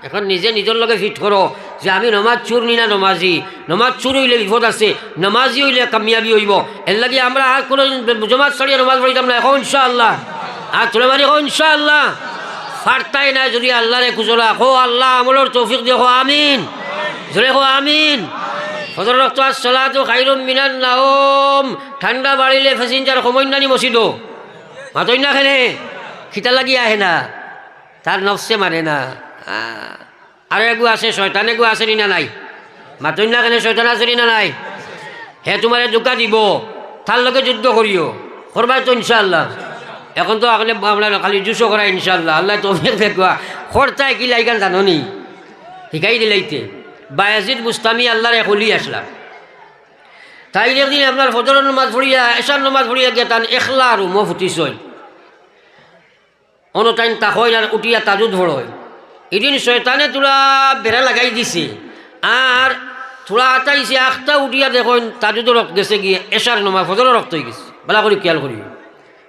এখন নিজে নিজের লগে ফিট করো যে আমি নমাজ চুর নি না নমাজি। নমাজ চুর হইলে বিপদ আছে, নমাজি হইলে কামিয়াবি হইব। এর লাগে আমরা আর কোনো জমাত ছাড়িয়ে নমাজ পড়িতাম না এখন ইনশাআল্লাহ। আর চলে মারি এখন ইনশাআল্লাহ ফারতাই না যদি আল্লাহরে খুঁজলা হো আল্লাহ আমলের তৌফিক দেখো আমিন, জোরে হো আমিন। ফজর রক্ত আসসালাতু খাইরুম মিনান নাওম। ঠান্ডা বাড়িলে প্যাসেঞ্জার সময় নানি মসজিদো মাতই না খেলে খিতা লাগি আহে না, তার নফসে মানে না। আর এগু আছে শয়তান, এগু আছে না নাই? মাতই না কেন শয়তান আছে না নাই? হে তোমারে ধোকা দিব, তার লগে যুদ্ধ করিও, করবাই তো ইনশাআল্লাহ। এখন তো আপনি আপনার খালি জুসো করা ইনশাআল্লাহ। আল্লাহ তো দেখবা খরচায় কি লাইগান জানি শিকাই দিলাইতে। বায়াজিদ বুস্তামি আল্লাহর এক হলি আসলাম, তাই একদিন আপনার ফজরের নমাজ পড়িয়া এশার নমাজ পড়িয়া গিয়ে তান এখলা আর মো ফুটিছই অনটাইন তা হয় আর উঠিয়া তাজুদ ভর হয়। এদিন শয়তানে তোরা বেড়া লাগাই দিছে আর থোড়া আটাইছে আখটা উঠিয়া দেখুন তাজুদের রক্ত গেছে গিয়ে এশার নমাজ ফজরের রক্ত হয়ে গেছে। বেলা করি খেয়াল করি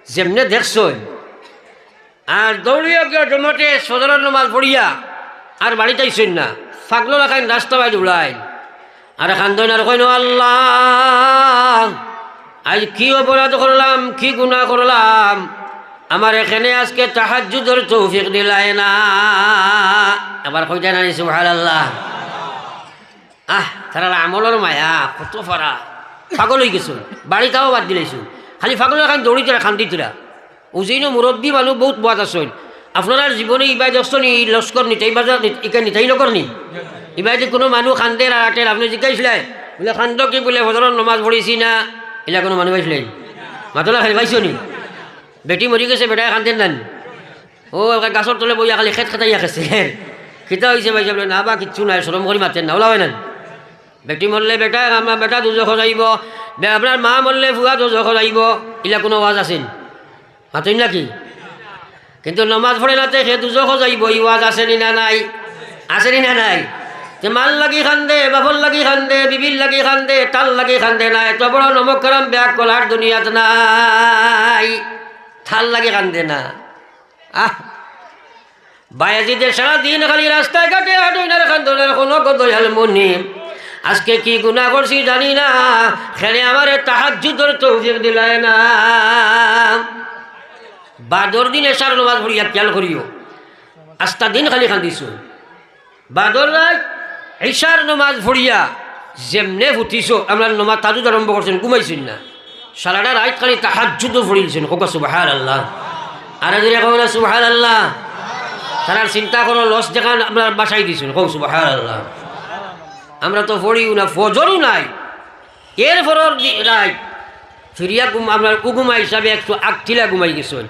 যেমনে দেখছই আর দৌড়িয়া গিয়া জমাতে ফজরের নমাজ পড়িয়া আর বাড়িতে আইসেন না, ফাগলো রাখাইন রাস্তা বাইরে উড়াই আর খান্দন আর কইন আল্লাহ আজ কি অপরাধ করলাম, কি গুনাহ করলাম, আমার এখানে আজকে তাহাজ্জুদের তৌফিক দিলাই না। আবার কইতে না সুবহানাল্লাহ। তারা আমলের মায়া কত ফারা পাগল হয়ে গেছো, বাড়িটাও বাদ দিলাইছো, খালি পাগল এখন দৌড়িতরা খান্দিতরা। উজিনো মুরব্বী মানুষ বহুত বাদ আসেন। আপনার জীবনে ইবাই দস্ত নি লস্কর নিতাই বাজার ইকা নিতাই নকর নি ইবাই যে কোনো মানুষ খান্দে আটের আপনি জিজ্ঞাসলাই বলে খান্দ কি বলে হজরত নমাজ পড়িছি না, এলা কোনো মানুষ পাইছিলেন মাতলা খালি পাইছো নি? বেটি মরি গেছে, বেটাই খান্দেন নান ও গাছর তলে বইয়া খালি খেত খেতাইয়া খেছে খিতা হয়েছে পাইছে বলে না বা কিচ্ছু নাই, সরম করে মাতেন না, ওলা হয় নান। বেটি মরলে বেটা আমার বেটা দুজখ যাইব, আপনার মা মরলে ফুয়া দুজখ যাইব, এলা কোনো ওয়াজ আছেন মাতই নাকি? কিন্তু নমাজ পড়ে নাতে সে দুজখ যাইব, ই ওয়াজ আসেনি না নাই? আসেনি না নাই? যে মাল লাগি খান্দে, বাবর লাগি খান্দে, বিবির লাগি খান্দে, তাল লাগি খান্দে না, এত বড় নমক কারাম ব্যাগ কলার দুনিয়াত নাই, থাল লাগি কান্দে না। বায়াজিদের সারাদিন খালি রাস্তায় ঘাটে হাঁটুইনার খান্দনের কোনো গদয়াল মনি। আজকে কি গুনাহ করছি জানি না, খেলে আমারে তাহাজ্জুদের তৌফিক দিলায় না। বাদর দিন এশার নমাজ পড়িয়া খেয়াল করিও, আস্তা দিন খালি কান্দিছো। বাদর রাত এশার নমাজ পড়িয়া যেমনে ফুটিছো আপনার নমাজ তাজুদ আরম্ভ করছেন, ঘুমাইছেন না, সারাটা রাত খালি তাহাজ্জুদ পড়িয়েছেন। কোকা সুবহানাল্লাহ। আর যদি এখন সুবহানাল্লাহ, তার চিন্তা করো লস দেখান আপনার বাসায় দিয়েছেন, হোক সুবহানাল্লাহ। আমরা তো পড়িও না, ফজরও নাই, এর ফরর রাত ফিরিয়া আপনার উগুমা হিসাবে একটু আগঠিলা ঘুমাই গেছেন।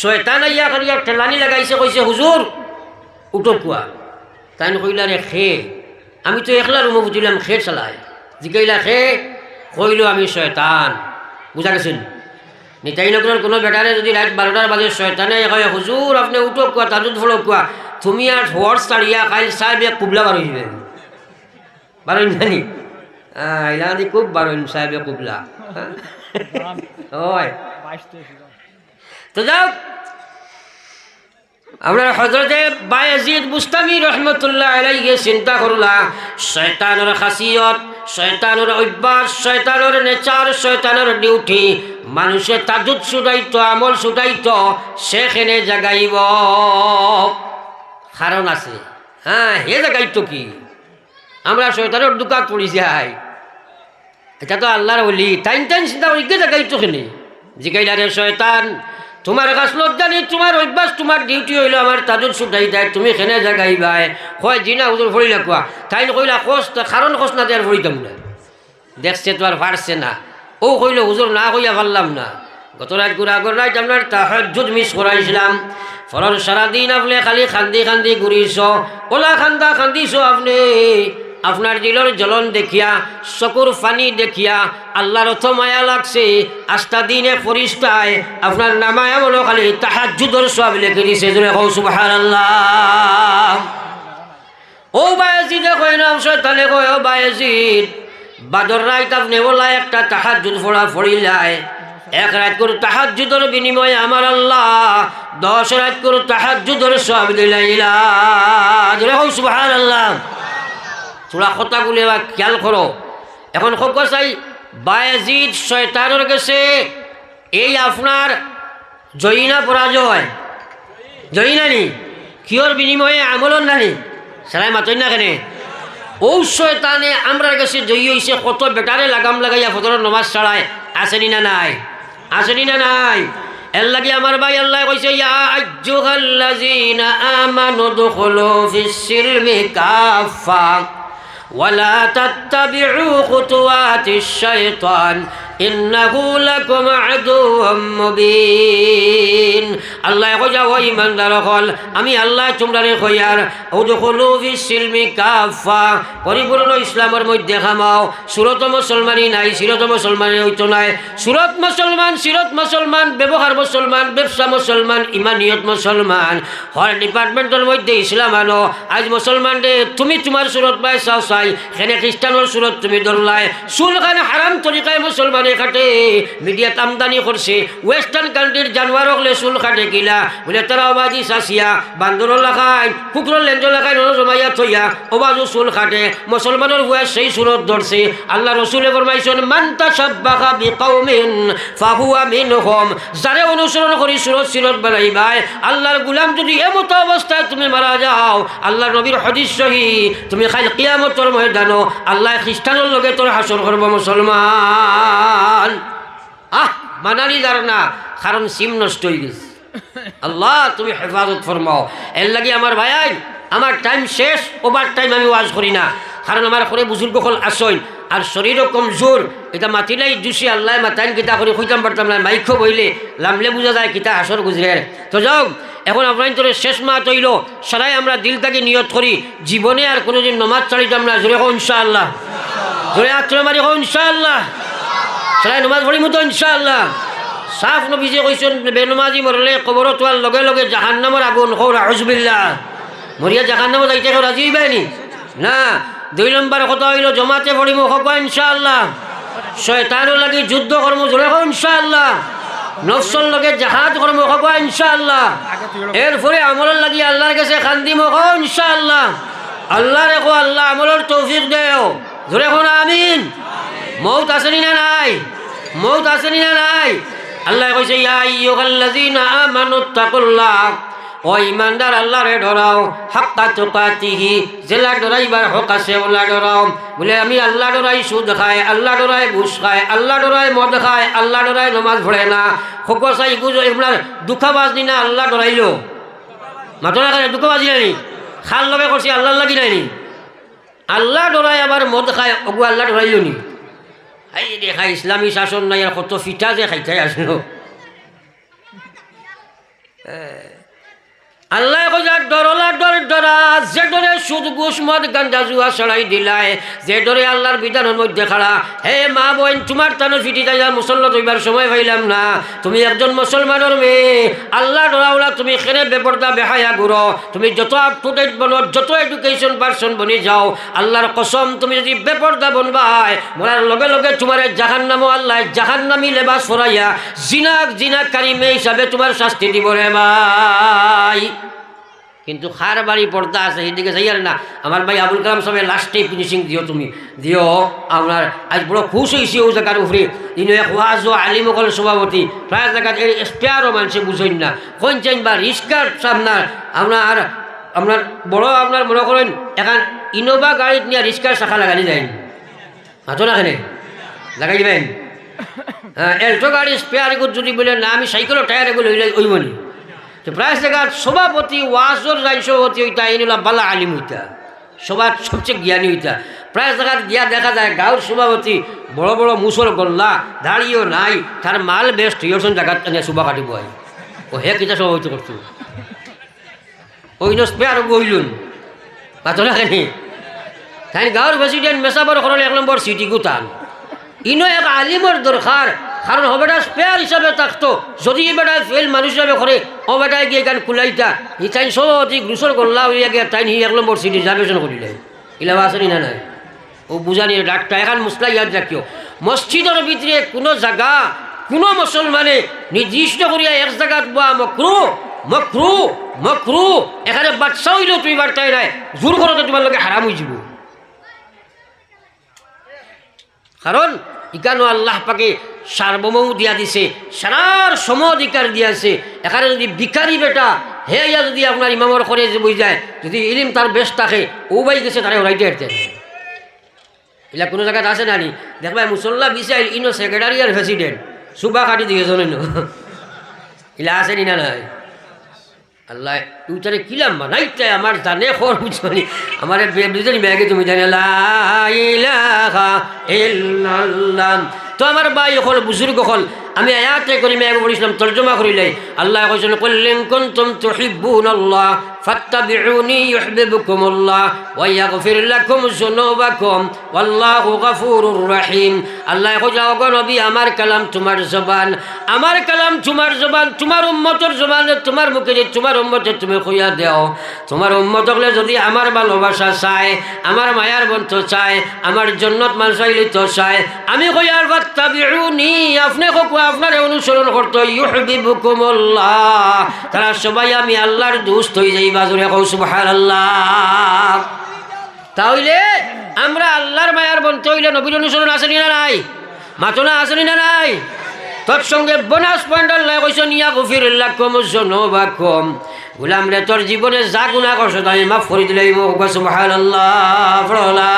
শয়তান আইয়া খালি ঠেলানি লাগাইছে, কইছে হুজুর উঠো কুয়া। তাই কইলা রে খে, আমি তো একলা রুমো বুঝিলাম খে চালাই, জিকাইলা খে, কইল আমি শয়তান। বুঝা গেছেন? নিতাই নগরের কোনো বেটারে যদি রাত 12টার বাজে শয়তানে কয় হুজুর আপনি উঠো কুয়া, তাজুদ ফলো কুয়া, তুমি আর হর্স তাড়িয়া খাইল সাহেব কুবলা বার হইবে, বারোইন জানি ইলাদি খুব বারোইন সাহেব কুবলা। তো যাও আপনার হযরতে বায়াজিদ বুস্তামি রহমতুল্লাহ আলাইহি চিন্তা করলা শয়তানের খাসিয়ত, শয়তানের অভ্যাস, শয়তানের নেচার, শয়তানের ডিউটি, মানুষে তাজুদ ছুটাইতো, আমল ছুটাইতো, সেখানে জাগাইব কারণ আছে। হ্যাঁ, হে জাগাইতো কি? আমরা শয়তানের দোকান পড়ি যাই, এটা তো আল্লাহর বলি, টাইম টাইম চিন্তা করি কে জাগাইতো কেনে? জিগাইলা রে শয়তান, তোমার কাছ লজ্জা নেই, তোমার অভ্যাস, তোমার ডিউটি হইল আমার তাজুদ ছুটাই দেয়, তুমি কেনে জাগাইবাই? কয় জিনা হুজুর ফড়ি লাগা। তাই কইলা কোস, কারণ কোস না দেয়ার ফড়িতাম না। দেখছে তো আর পারছে না। ও কইল হুজুর না কইয়া পারলাম না। গত রাত আগর রাত আপনার তাহাজ্জুদ মিস করাইছিলাম। ফলন সারাদিন আপনি খালি খান্দি খান্দি ঘুরিস, ওলা খান্দা খান্দিছ আপনি। আপনার দিলের জ্বলন দেখিয়া, চকুর পানি দেখিয়া আল্লাহর অত মায়া লাগছে। আস্তা দিনে ফরিস্তায় আপনার নামায়া বলো খালি তাহাজ্জুদের সওয়াব লিখে দিছে। জোরে কও সুবহানাল্লাহ। ও বায়াজিদে কই নাম শয়তানে কয়, ও বায়াজিদ, বাদর রাত আপনি ওলা একটা তাহাজ্জুদ পড়া ফড়িলায়, এক রাত করে তাহাজ্জুদের বিনিময়ে আমার আল্লাহ 10 রাত করে তাহাজ্জুদের সওয়াব দিলাইলা। জোরে কও সুবহানাল্লাহ। তোরা কথাগুলি এবার খেয়াল করো। এখন খুব চাই বায়াজিদ শয়তানের কাছে এই আপনার জয়ী না পরাজয়? জয়ী নানি? কিয়র বিনিময়ে আমলন নানি? সারাই মাতই না কেনে? ও শয়তানে আমরার কাছে জয়ী হয়েছে, কত বেটারে লাগাম লাগাইয়া ফজরের নামাজ ছাড়ায়। আসেনি না নাই? আসেনি না নাই? এর লাগি আমার ভাই আল্লাহ কইছে, ইয়া আইয়ুহাল্লাযীনা আমানু দুখুলু ফিস-সিলমি কাফা ওয়ালা তাত্তাবিউ খুতুওয়াতিশ শাইতান ইন্নাহু লাকুম আদুউম মুবিন। আল্লাহ কইয়া, ও ঈমানদার হল, আমি আল্লাহ তোমরারে কইয়ার উদখুলু ফিস-সিলমি কাফা, পরিপূর্ণ ইসলামের মধ্যে খামাও। সুরত মুসলমানই নাই, সিরত মুসলমানই হইতো নাই। সুরত মুসলমান, সিরত মুসলমান, ব্যবহার মুসলমান, ব্যবসা মুসলমান, ইমানিয়ত মুসলমান, হর ডিপার্টমেন্টের মধ্যে ইসলাম আনো। আজ মুসলমান রে তুমি তোমার সুরত পাই চাও চাই, সেনে খ্রিস্টানের সুরত তুমি ধরলাই। চুল খানে হারাম তরিকায় মুসলমান কাটে, মিডিয়াত আমদানি করছে। ওয়েস্টার্ন কান্ট্রির জানোয়ার হলে চুল কাটে কিলা বলে তারা অবাজি চাষিয়া বান্দর লাখায়, কুকুরের লেঞ্জ লাখায় জমাইয়া থইয়া অবাজু চুল কাটে। মুসলমানের বয়স সেই সুরত ধরছে। আল্লাহ রসুলে ফরমাইছেন, মান তাশাব্বাহা বিকাউমিন ফাহুয়া মিনহুম, যারে অনুসরণ করি সুরত সিরত বানাইবাই। আল্লাহর গুলাম যদি এমতো অবস্থায় তুমি মারা যাও, আল্লাহর নবীর হাদিস সহি, তুমি খালি কিয়ামতের ময়দানো আল্লাহ খ্রিস্টানের লগে তোর হাসর করব মুসলমান। মানালি যার না, কারণ সিম নষ্ট হয়ে গেছে। আল্লাহ তুমি হেফাজত ফরমাও। এর লাগি আমার ভাই, আমার টাইম শেষ, ওভার টাইম আমি ওয়াজ করি না, কারণ আমার ঘরে বুজুর্গ হল আসন আর শরীরও কমজোর। এটা মাতিলাই জুসি আল্লাহ মাতাইন কিতা করে খুঁজতাম পারতাম না। মাইক্য বইলে লামলে বোঝা যায় কিতা আসর গুজরে। তো যাও, এখন আপনার তোর শেষ মাহ তৈল, সারাই আমরা দিল থেকে নিয়ত করি জীবনে আর কোনোদিন নমাজ ছাড়িতাম না। জোরে হোক ইনশাআল্লাহ, জোরে আত্মা মারি হোক ইনশাআল্লাহ, সারাই নমাজ পড়িম তো ইনশাআল্লাহ। সাফ নবীজে কইছেন, বেনমাজি মরলে কবরত তোয়ার লগে লগে জাহান্নামের আগুন হোক আউযুবিল্লাহ, মরিয়া জাহান্নামে যাইতে কেউ রাজি হইবানি না। 2 নম্বর কথা হইল জমাতে পড়িম হোক ইনশাআল্লাহ, শয়তানের লাগি যুদ্ধ কর্ম জোরে হোক ইনশাআল্লাহ, নফসর লগে জাহাদ কর্ম হোক ইনশাআল্লাহ। এরপরে আমলের লাগি আল্লাহর কাছে খান্দিম হোক ইনশাআল্লাহ। আল্লাহ রেখো, আল্লাহ আমলের তৌফিক দেও। জোরে হোক আমিন। মৌত আসেনি না নাই? মৌত আসেনি না নাই? আল্লাহ কইছে, ইয়া আইয়ুহাল্লাযীনা আমানুত্তাকুল্লাহ, ও ইমানদার আল্লাহরে ডরাও, হাক্কা তুকাতিহি, জেলা ডরাইবার হক আছে ওলা ডরাও। বলে আমি আল্লাহ ডরাই সুদ খায়, আল্লাহ ডরাই ঘুষ খায়, আল্লাহ ডরাই মদ খায়, আল্লাহ ডরাই নমাজ পড়ে না। খোকসাই গুজো এগুলার দুঃখাবাজ দিনা আল্লাহ ডরাইলো মাতনা খায়, দুঃখাবাজি নাইনি, খাল লবে করছি আল্লাহ লাগি নাইনি। আল্লাহ ডরাই আবার মদ খায়, ওগু আল্লাহ ডরাইলো নি? এই দেখা ইসলামী শাসন নাই, আর কত ফিটা যে খাইতে আসলো। আল্লাহ কইজার ডরলা ডর ডরা, যে ডরে সুদ ঘুষ মদ গাঞ্জা জুয়া ছড়াই দিলায়, যে ডরে আল্লাহর বিধানের মধ্যে খাড়া। হে মা বোন, তোমার তানো ফিটি যাইয়া মুসল্লা তৈবার সময় পাইলাম না। তুমি একজন মুসলমানের মেয়ে, আল্লাহ ডরাওলা তুমি খেনে বেপরদা বেহায়া ঘুরো। তুমি যত আপ টু ডেট বনো, যত এডুকেশন পার্সন বনি যাও, আল্লাহর কসম তুমি যদি বেপরদা বনবাই, মরার লগে লগে তোমার জাহান্নামও আল্লাহ জাহান্নামী লেবাস ফরাইয়া জিনাকারী মেয়ে হিসাবে তোমার শাস্তি দিব রে ভাই। কিন্তু খার বাড়ি পর্দা আছে সেদিকে যাই আর না। আমার ভাই আবুল কালাম সাহেবের লাস্টে ফিনিশিং দিও, তুমি দিও। আপনার আজ বড় খুশ হয়েছি ও জায়গার উপরে। ইনো এক ওয়াজ ও আলিমকল সভাপতি প্রায় জায়গাত এর স্পেয়ারও মানুষে বুঝেন না কোন চাইন বা রিস্কার সামনার আপনার বড় আপনার মনে করেন এখন ইনোভা গাড়িত নিয়ে রিস্কার শাখা লাগানি যায় মাতো না এখানে লাগাই দিবেন। হ্যাঁ এলটো গাড়ি স্পেয়ার এগুলো যদি বলে না আমি সাইকেলের টায়ার এগুলো ওইবনি তো প্রায় জায়গার সভাপতি ওয়াজর রাজ্য সভাপতি হইতা এইগুলা বালা আলিম হইতা সবার সবচেয়ে জ্ঞানী হইতা। প্রায় জায়গার গিয়া দেখা যায় গাঁর সভাপতি বড় বড় মুসর গল্লা দাঁড়িয়েও নাই তার মাল বেস্ট ইয়সন জায়গাত এনে সুবা কাটিব হয় ও হে কিতা সভাপতি করতো ওই স্পেয়ার বইলুন মাতো না কেন তাই গাঁর প্রেসিডেন্ট মেসাবর করলে 1 নম্বর সিটি গুতান ইনো এক আলিমর দরকার। কারণ ও বেটা স্পেয়ার হিসাবে থাকতো যদি এই বেটায় ফেল মানুষ হিসাবে করে ও বেটায় গিয়ে গান কুলাইতা ই তাই সভাপতি গ্রুসর করলা হইয়া গিয়ে তাই 1 নম্বর সিটি রিজার্ভেশন করিলে ইলাবা আসেনি না নাই ও বুঝানি ডাক্তার এখন মুসলা ইয়াদ রাখিও মসজিদের ভিতরে কোনো জায়গা কোনো মুসলমানে নির্দিষ্ট করিয়া এক জায়গাত বা মকরু মকরু মকরু এখানে বাচ্চা হইলেও তুই বার্তায় নাই জোর করতে তোমার লোকে হারাম হয়ে যাব। কারণ ইকানো আল্লাহ পাকে সার্বভৌম দিয়া দিছে সারার সম অধিকার দিয়াছে। এখানে যদি ভিখারি বেটা হে ইয়া যদি আপনার ইমামর করে যে বই যায় যদি ইলিম তার বেশ থাকে ও বাই গেছে তারা ওরাইতে আরতেন এলা কোনো জায়গায় আছে না নি দেখবা মুসল্লা বিশাইল ইনো সেক্রেটারি আর প্রেসিডেন্ট সুবা কাটি দিয়ে শোনেন এলা আছে নি না নাই আল্লাহ তুই কিলাম বানাইতে আমার জানে খর বুঝনি আমার বুঝলি ব্যাগে তুমি জানে লা ইলাহা ইল্লাল্লাহ। তো আমার ভাই হল বুজুর্গ হল আমি আয়াতে করে মেয়ে বলেছিলাম তর্জমা করিলাই আল্লাহ কইছেন কুল্লিন কুনতুম তুহিব্বুনাল্লাহ ফাত্তাবিউনি ইউহিব্বুকুমুল্লাহ ওয়া ইয়াগফির লাকুম যুনুবাকুম ওয়াল্লাহু গফুরুর রহিম। আল্লাহ কইছে ওগো নবী আমার কালাম তোমার জবান আমার কালাম তোমার জবান তোমার উম্মতের জবানে তোমার মুখে তোমার উম্মতে তুমি কইয়া দাও তোমার উম্মত হলে যদি আমার ভালোবাসা চায় আমার মায়ার বন্ধ চায় আমার জান্নাত মান চাইলে তো চায় আমি কইয়ার ফাত্তাবিউনি আপনি কো আপনার অনুসরণ করতে ইউহিব্বুকুমুল্লাহ তারা সবাই আমি আল্লাহর দোস্ত হয়ে যাইবা জোরে কও সুবহানাল্লাহ। তাহলে আমরা আল্লাহর মায়ার বন্ধ হইলে নবীর অনুসরণ আসেনি না নাই মাতনা আসেনি না নাই তৎসঙ্গে বোনাস পয়েন্ট আল্লাহ কইছেন ইয়াগফির লাকুম যুনুবাকুম গোলাম রে তোর জীবনে যা গুনাহ করছ তাই মাফ করে দিলেই সুবহানাল্লাহ লা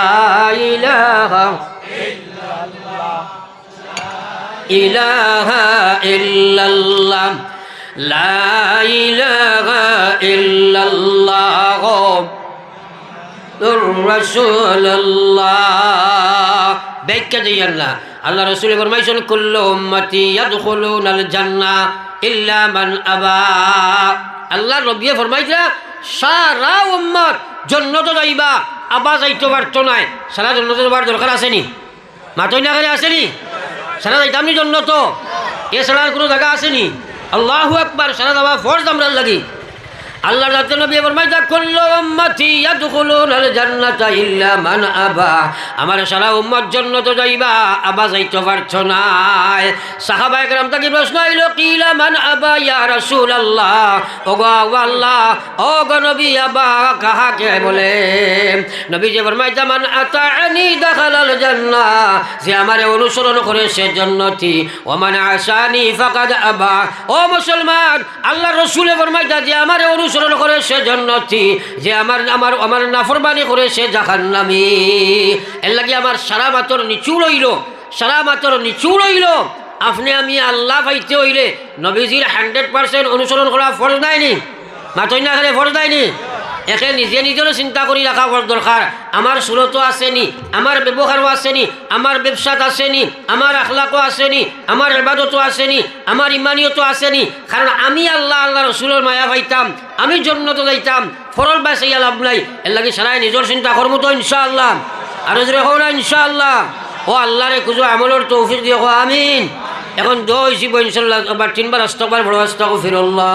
ইলাহা ইলাহা ইল্লাল্লাহ লা ইলাহা ইল্লাল্লাহ রাসূলুল্লাহ ব্যাখ্যা দেই আল্লাহ আল্লাহ রাসূল ফরমাইছেন কুল্লু উম্মতি ইয়াদখুলুনাল জান্নাহ ইল্লা মান আবা। আল্লাহ নবী ফরমাইছে সারা উম্মত জান্নাতে যাইবা আবা যাইতে পারতো না সারা জান্নাতে যাবার দরকার আসেনি মাতই না করে আসেনি সারা যাইতাম নি জান্নাত এছাড়া আর কোনো জায়গা আসেনি আল্লাহু আকবার সারা যাওয়া ফরজ আমরা লাগি আল্লাহ রাতে নবী ফরমাইছে কুল্লু উম্মতি ইয়াদখুলুনাল জান্নাতা ইল্লা মান আবা আমার সারা উম্মত জান্নাতে যাইবা আবা যাইতে পারছো না। সাহাবায়ে কেরাম তাকে প্রশ্ন হইল কিলা মান আবা ইয়া রাসূলুল্লাহ ওগো আল্লাহ ওগো নবী আবা কাহাকে বলে নবী যে ফরমাইছে মান আতাআনি দাখালাল জান্নাহ যে আমারে অনুসরণ করে সে জান্নাতি ওয়া মান আসানি ফাকাদ আবা। ও মুসলমান আল্লাহর রাসূল ফরমাইছে যে আমারে অনুসরণ করে সে জান্নাতি যে আমার নাফরমানি করে সে জাহান্নামী। এর লাগি আমার সারা মাতর নিচুল হইল সারা মাতর নিচুল হইল আপনি আমি আল্লাহ পাইতে হইলে নবীজির 100% অনুসরণ করা ফরজ নাইনি মাতই না খালি ফরজ নাইনি একে নিজে নিজেরও চিন্তা করে রাখা দরকার আমার সুরতো আসেনি আমার ব্যবহারও আসেনি আমার ব্যবসাত আসেনি আমার আখলাকও আসেনি আমার ইবাদতও আসেনি আমার ইমানিয়তও আসেনি কারণ আমি আল্লাহ রসুলের মায়া পাইতাম আমি জান্নাত যাইতাম ফরল বাঁচাইয়া লাভ নাই এর লাগে সারাই নিজের চিন্তা করবো তো ইনশাআল্লাহ আরো জোরে হোক না ইনশাআল্লাহ ও আল্লাহরে খুঁজো আমলের তৌফিক দিয়ে আমিন। এখন দোয়া হইব ইনশাআল্লাহ আবার 3 বার আস্তাগফির বড় আস্তাগফিরুল্লাহ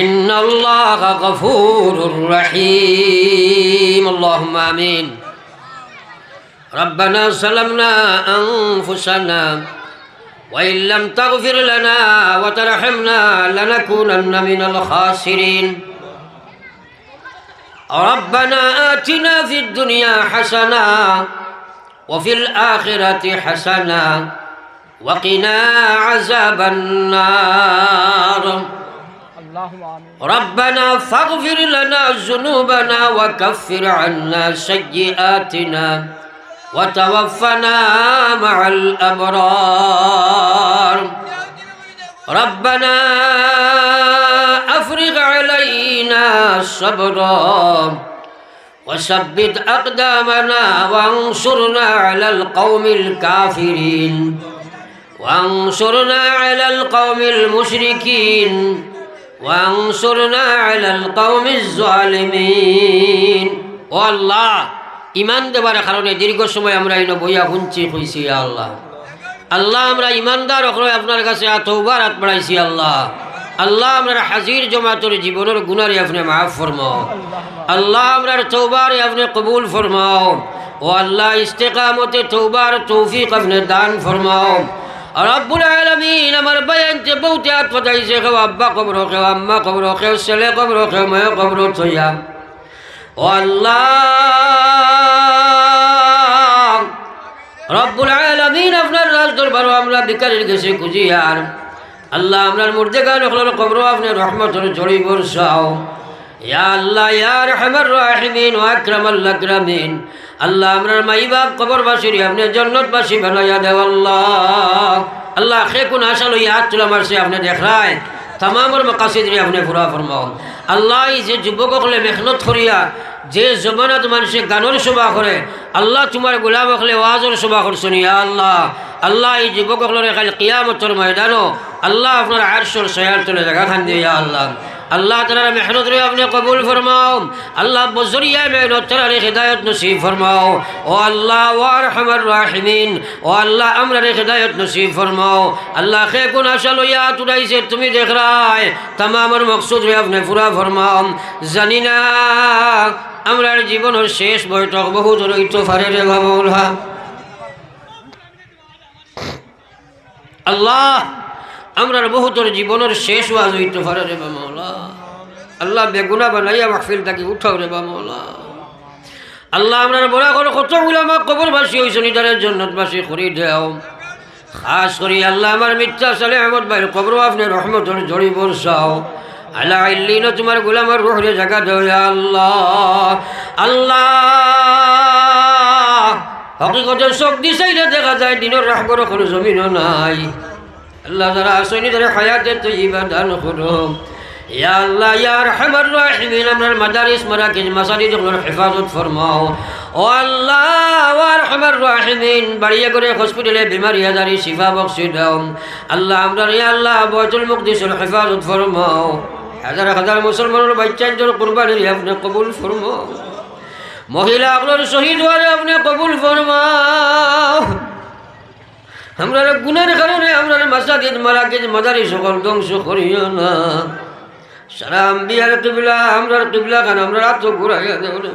ইন্নাল্লাহা গফুরুর রহিম اللهم آمين ربنا ظلمنا أنفسنا وإن لم تغفر لنا وترحمنا لنكونن من الخاسرين ربنا آتنا في الدنيا حسنة وفي الآخرة حسنة وقنا عذاب النار ربنا فاغفر لنا ذنوبنا وكفر عنا سيئاتنا وتوفنا مع الأبرار ربنا أفرغ علينا صبرا وثبت أقدامنا وانصرنا على القوم الكافرين وانصرنا على القوم المشركين وانصرنا على القوم الظالمين والله ইমান দেবার কারণে দীর্ঘ সময় আমরা এই বইয়া শুনছি কইছি আল্লাহ আল্লাহ আমরা ইমানদার হয়ে আপনার কাছে তওবার হাত বাড়াইছি আল্লাহ আল্লাহ আমরা হাজির জমাতের জীবনের গুনাহরে আপনি মাফ ফরমাও আল্লাহ আমরা তওবারে আপনি কবুল ফরমাও ও আল্লাহ ইস্তেকামতে তওবার তৌফিক আপনি দান ফরমাও রব্বুল আলামিন আমার বয়ানতে বহুত হাত পাঠাইছে কেউ আব্বা কবর কেউ আম্মা কবর কেউ ছেলে কবর কেউ মেয়ে কবর থইয়া ও আল্লাহ রব্বুল আলামিন আপনার রাজ দরবারে আমরা ভিখারির কাছে খুঁজি আর আল্লাহ আপনার মুর্দেগান হলোর কবর আপনি রহমতের ঝড়ি বর্ষাও ইয়া আল্লাহ ইয়া আরহামার রাহিমিন ওয়া আকরামাল আকরামিন আল্লাহ আপনার মাই বাপ কবরবাসীর আপনি জান্নাতবাসী বানাইয়া দেও আল্লাহ আল্লাহ খে কোন আশা লইয়া হাত তুলা মারছে আপনি দেখায় তামামর মাকাসিদরে আপনি পুরা ফরমাও আল্লাহ এই যে যুবকসকলে মেহনত করিয়া যে জমানাত মানুষে গানের সভা করে আল্লাহ তোমার গোলাম হলে ওয়াজের সভা করছেন ইয়া আল্লাহ আল্লাহ এই যুবকসকলের কাল কিয়ামতের ময়দানও আল্লাহ আপনার আরশের ছায়ার তলে জায়গা খান দিয়ে ইয়া আল্লাহ আল্লাহ তাআলা মেহনত রে আপনি কবুল ফরমাও আল্লাহ বজরিয়া মেহনত তাআলা হিদায়াত নসিব ফরমাও ও আল্লাহ ওয়া আরহামার রাহিমিন ও আল্লাহ আমরা রে হিদায়াত নসিব ফরমাও আল্লাহ খে কোন আশা লইয়া তুলাইছে তুমি দেখ রায় তামামের মকসুদ রে আপনি পুরা ফরমাও জানি না আমরার জীবনের শেষ বৈঠক বহু দূরইতো পারে রে মাওলা আল্লাহ আমরার বহুতর জীবনের শেষ ওয়াজ হইতে পারে রে মাওলা আল্লাহ বেগুনা বানাইয়া মাহফিল তাকে উঠাও রে মাওলা আল্লাহ আমরার বড় করে কত উলামা কবরবাসী হইছেন ইদারের জান্নাতবাসী করে দাও খাস করি আল্লাহ আমার মিথ্যা সালে আহমদ ভাইয়ের কবর আপনি রহমতের ঝড়ি বর্ষাও আলা ইল্লিনা তোমার গোলামের রুহরে জায়গা দাও ইয়া আল্লাহ আল্লাহ হকিকতের চোখ দিছাইলে দেখা যায় দিনের রাহবর কোনো জমিনও নাই আল্লাহ যারা আসনি তারা হায়াতে তৈবা দান করো ইয়া আল্লাহ ইয়া আরহামার রাহিমিন আমরার মাদারিস মারাকিজ মাসাজিদগুলোর হেফাজত ফরমাও ও আল্লাহ ওয়া আরহামার রাহিমিন বাড়িয়া করে হসপিটালে বিমারি আজারি শিফা বখশি দাও আল্লাহ আমরার ইয়া আল্লাহ বাইতুল মুকদ্দিসের হেফাজত ফরমাও হাজার হাজার মুসলমানের বাচ্চাদের কুরবানি আপনি কবুল ফরমাও মহিলা আপনার শহীদ হওয়ারে আপনি কবুল ফরমাও আমরা গুনার কারণে আমরা মাসাজিদ মারাকিজ মাদারিস সকল ধ্বংস করিও না সারা আম্বিয়ার কিবলা আমরার কিবলা খান আমরা তো ঘুরাইয়া দেও রে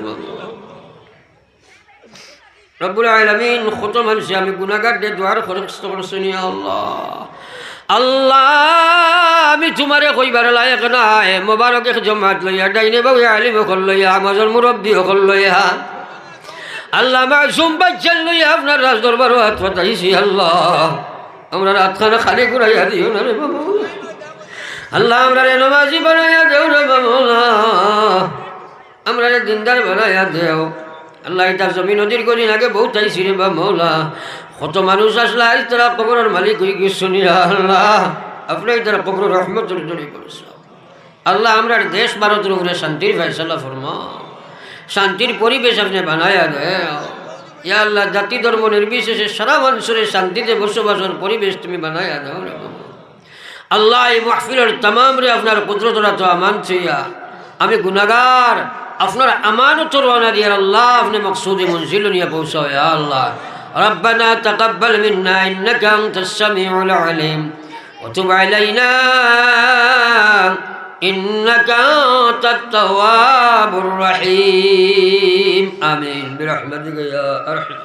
রব্বুল আলামিন কত মানুষ আমি গুনাহগার দে দুয়ার খরচ করছেন ইয়া আল্লাহ আল্লাহ আমি তোমারে কইবার লায়ক নাই মোবারক এক জমাত লইয়া ডাইনে বাউ আলিম হল লইয়া আমাজন মুরব্বী হল লইয়া আল্লাহ মাসুম বাচ্চান লইয়া আপনার রাজ দরবার হাত পাতাইছি আল্লাহ আমরা রাতখানা খালি ঘুরাইয়া দিও না রে বাবা আল্লাহ আমরা রে নমাজি বানাইয়া দেও রে বাবা আমরা রে দিনদার বানাইয়া দেও আল্লাহ এটা জমি নদীর কদিন আগে বহুত চাইছি রে বা মৌলা কত মানুষ আসলে আজ তারা কবরের মালিক হয়ে গেছেন আল্লাহ আপনি তারা কবর রহমতের জড়ি করেছ আল্লাহ আমরা দেশ ভারতের উপরে শান্তির ফয়সালা ফরমাও শান্তির পরিবেশ আপনি বানায়া দেও ইয়া আল্লাহ জাতি ধর্ম নির্বিশেষে সারা মানুষের শান্তিতে বসবাসের পরিবেশ তুমি বানায়া দেও রে বাবা আল্লাহ এই মাহফিলের তামাম রে আপনার কুদরতরা তো আমান ছিয়া আমি গুনাহগার আপনার আমানতর ওয়ানা দিয়ে আল্লাহ আপনি মকসুদে মঞ্জিল নিয়ে পৌঁছাও ইয়া আল্লাহ ربنا تقبل منا إنك أنت السميع العليم وتب علينا إنك أنت التواب الرحيم آمين برحمتك يا أرحم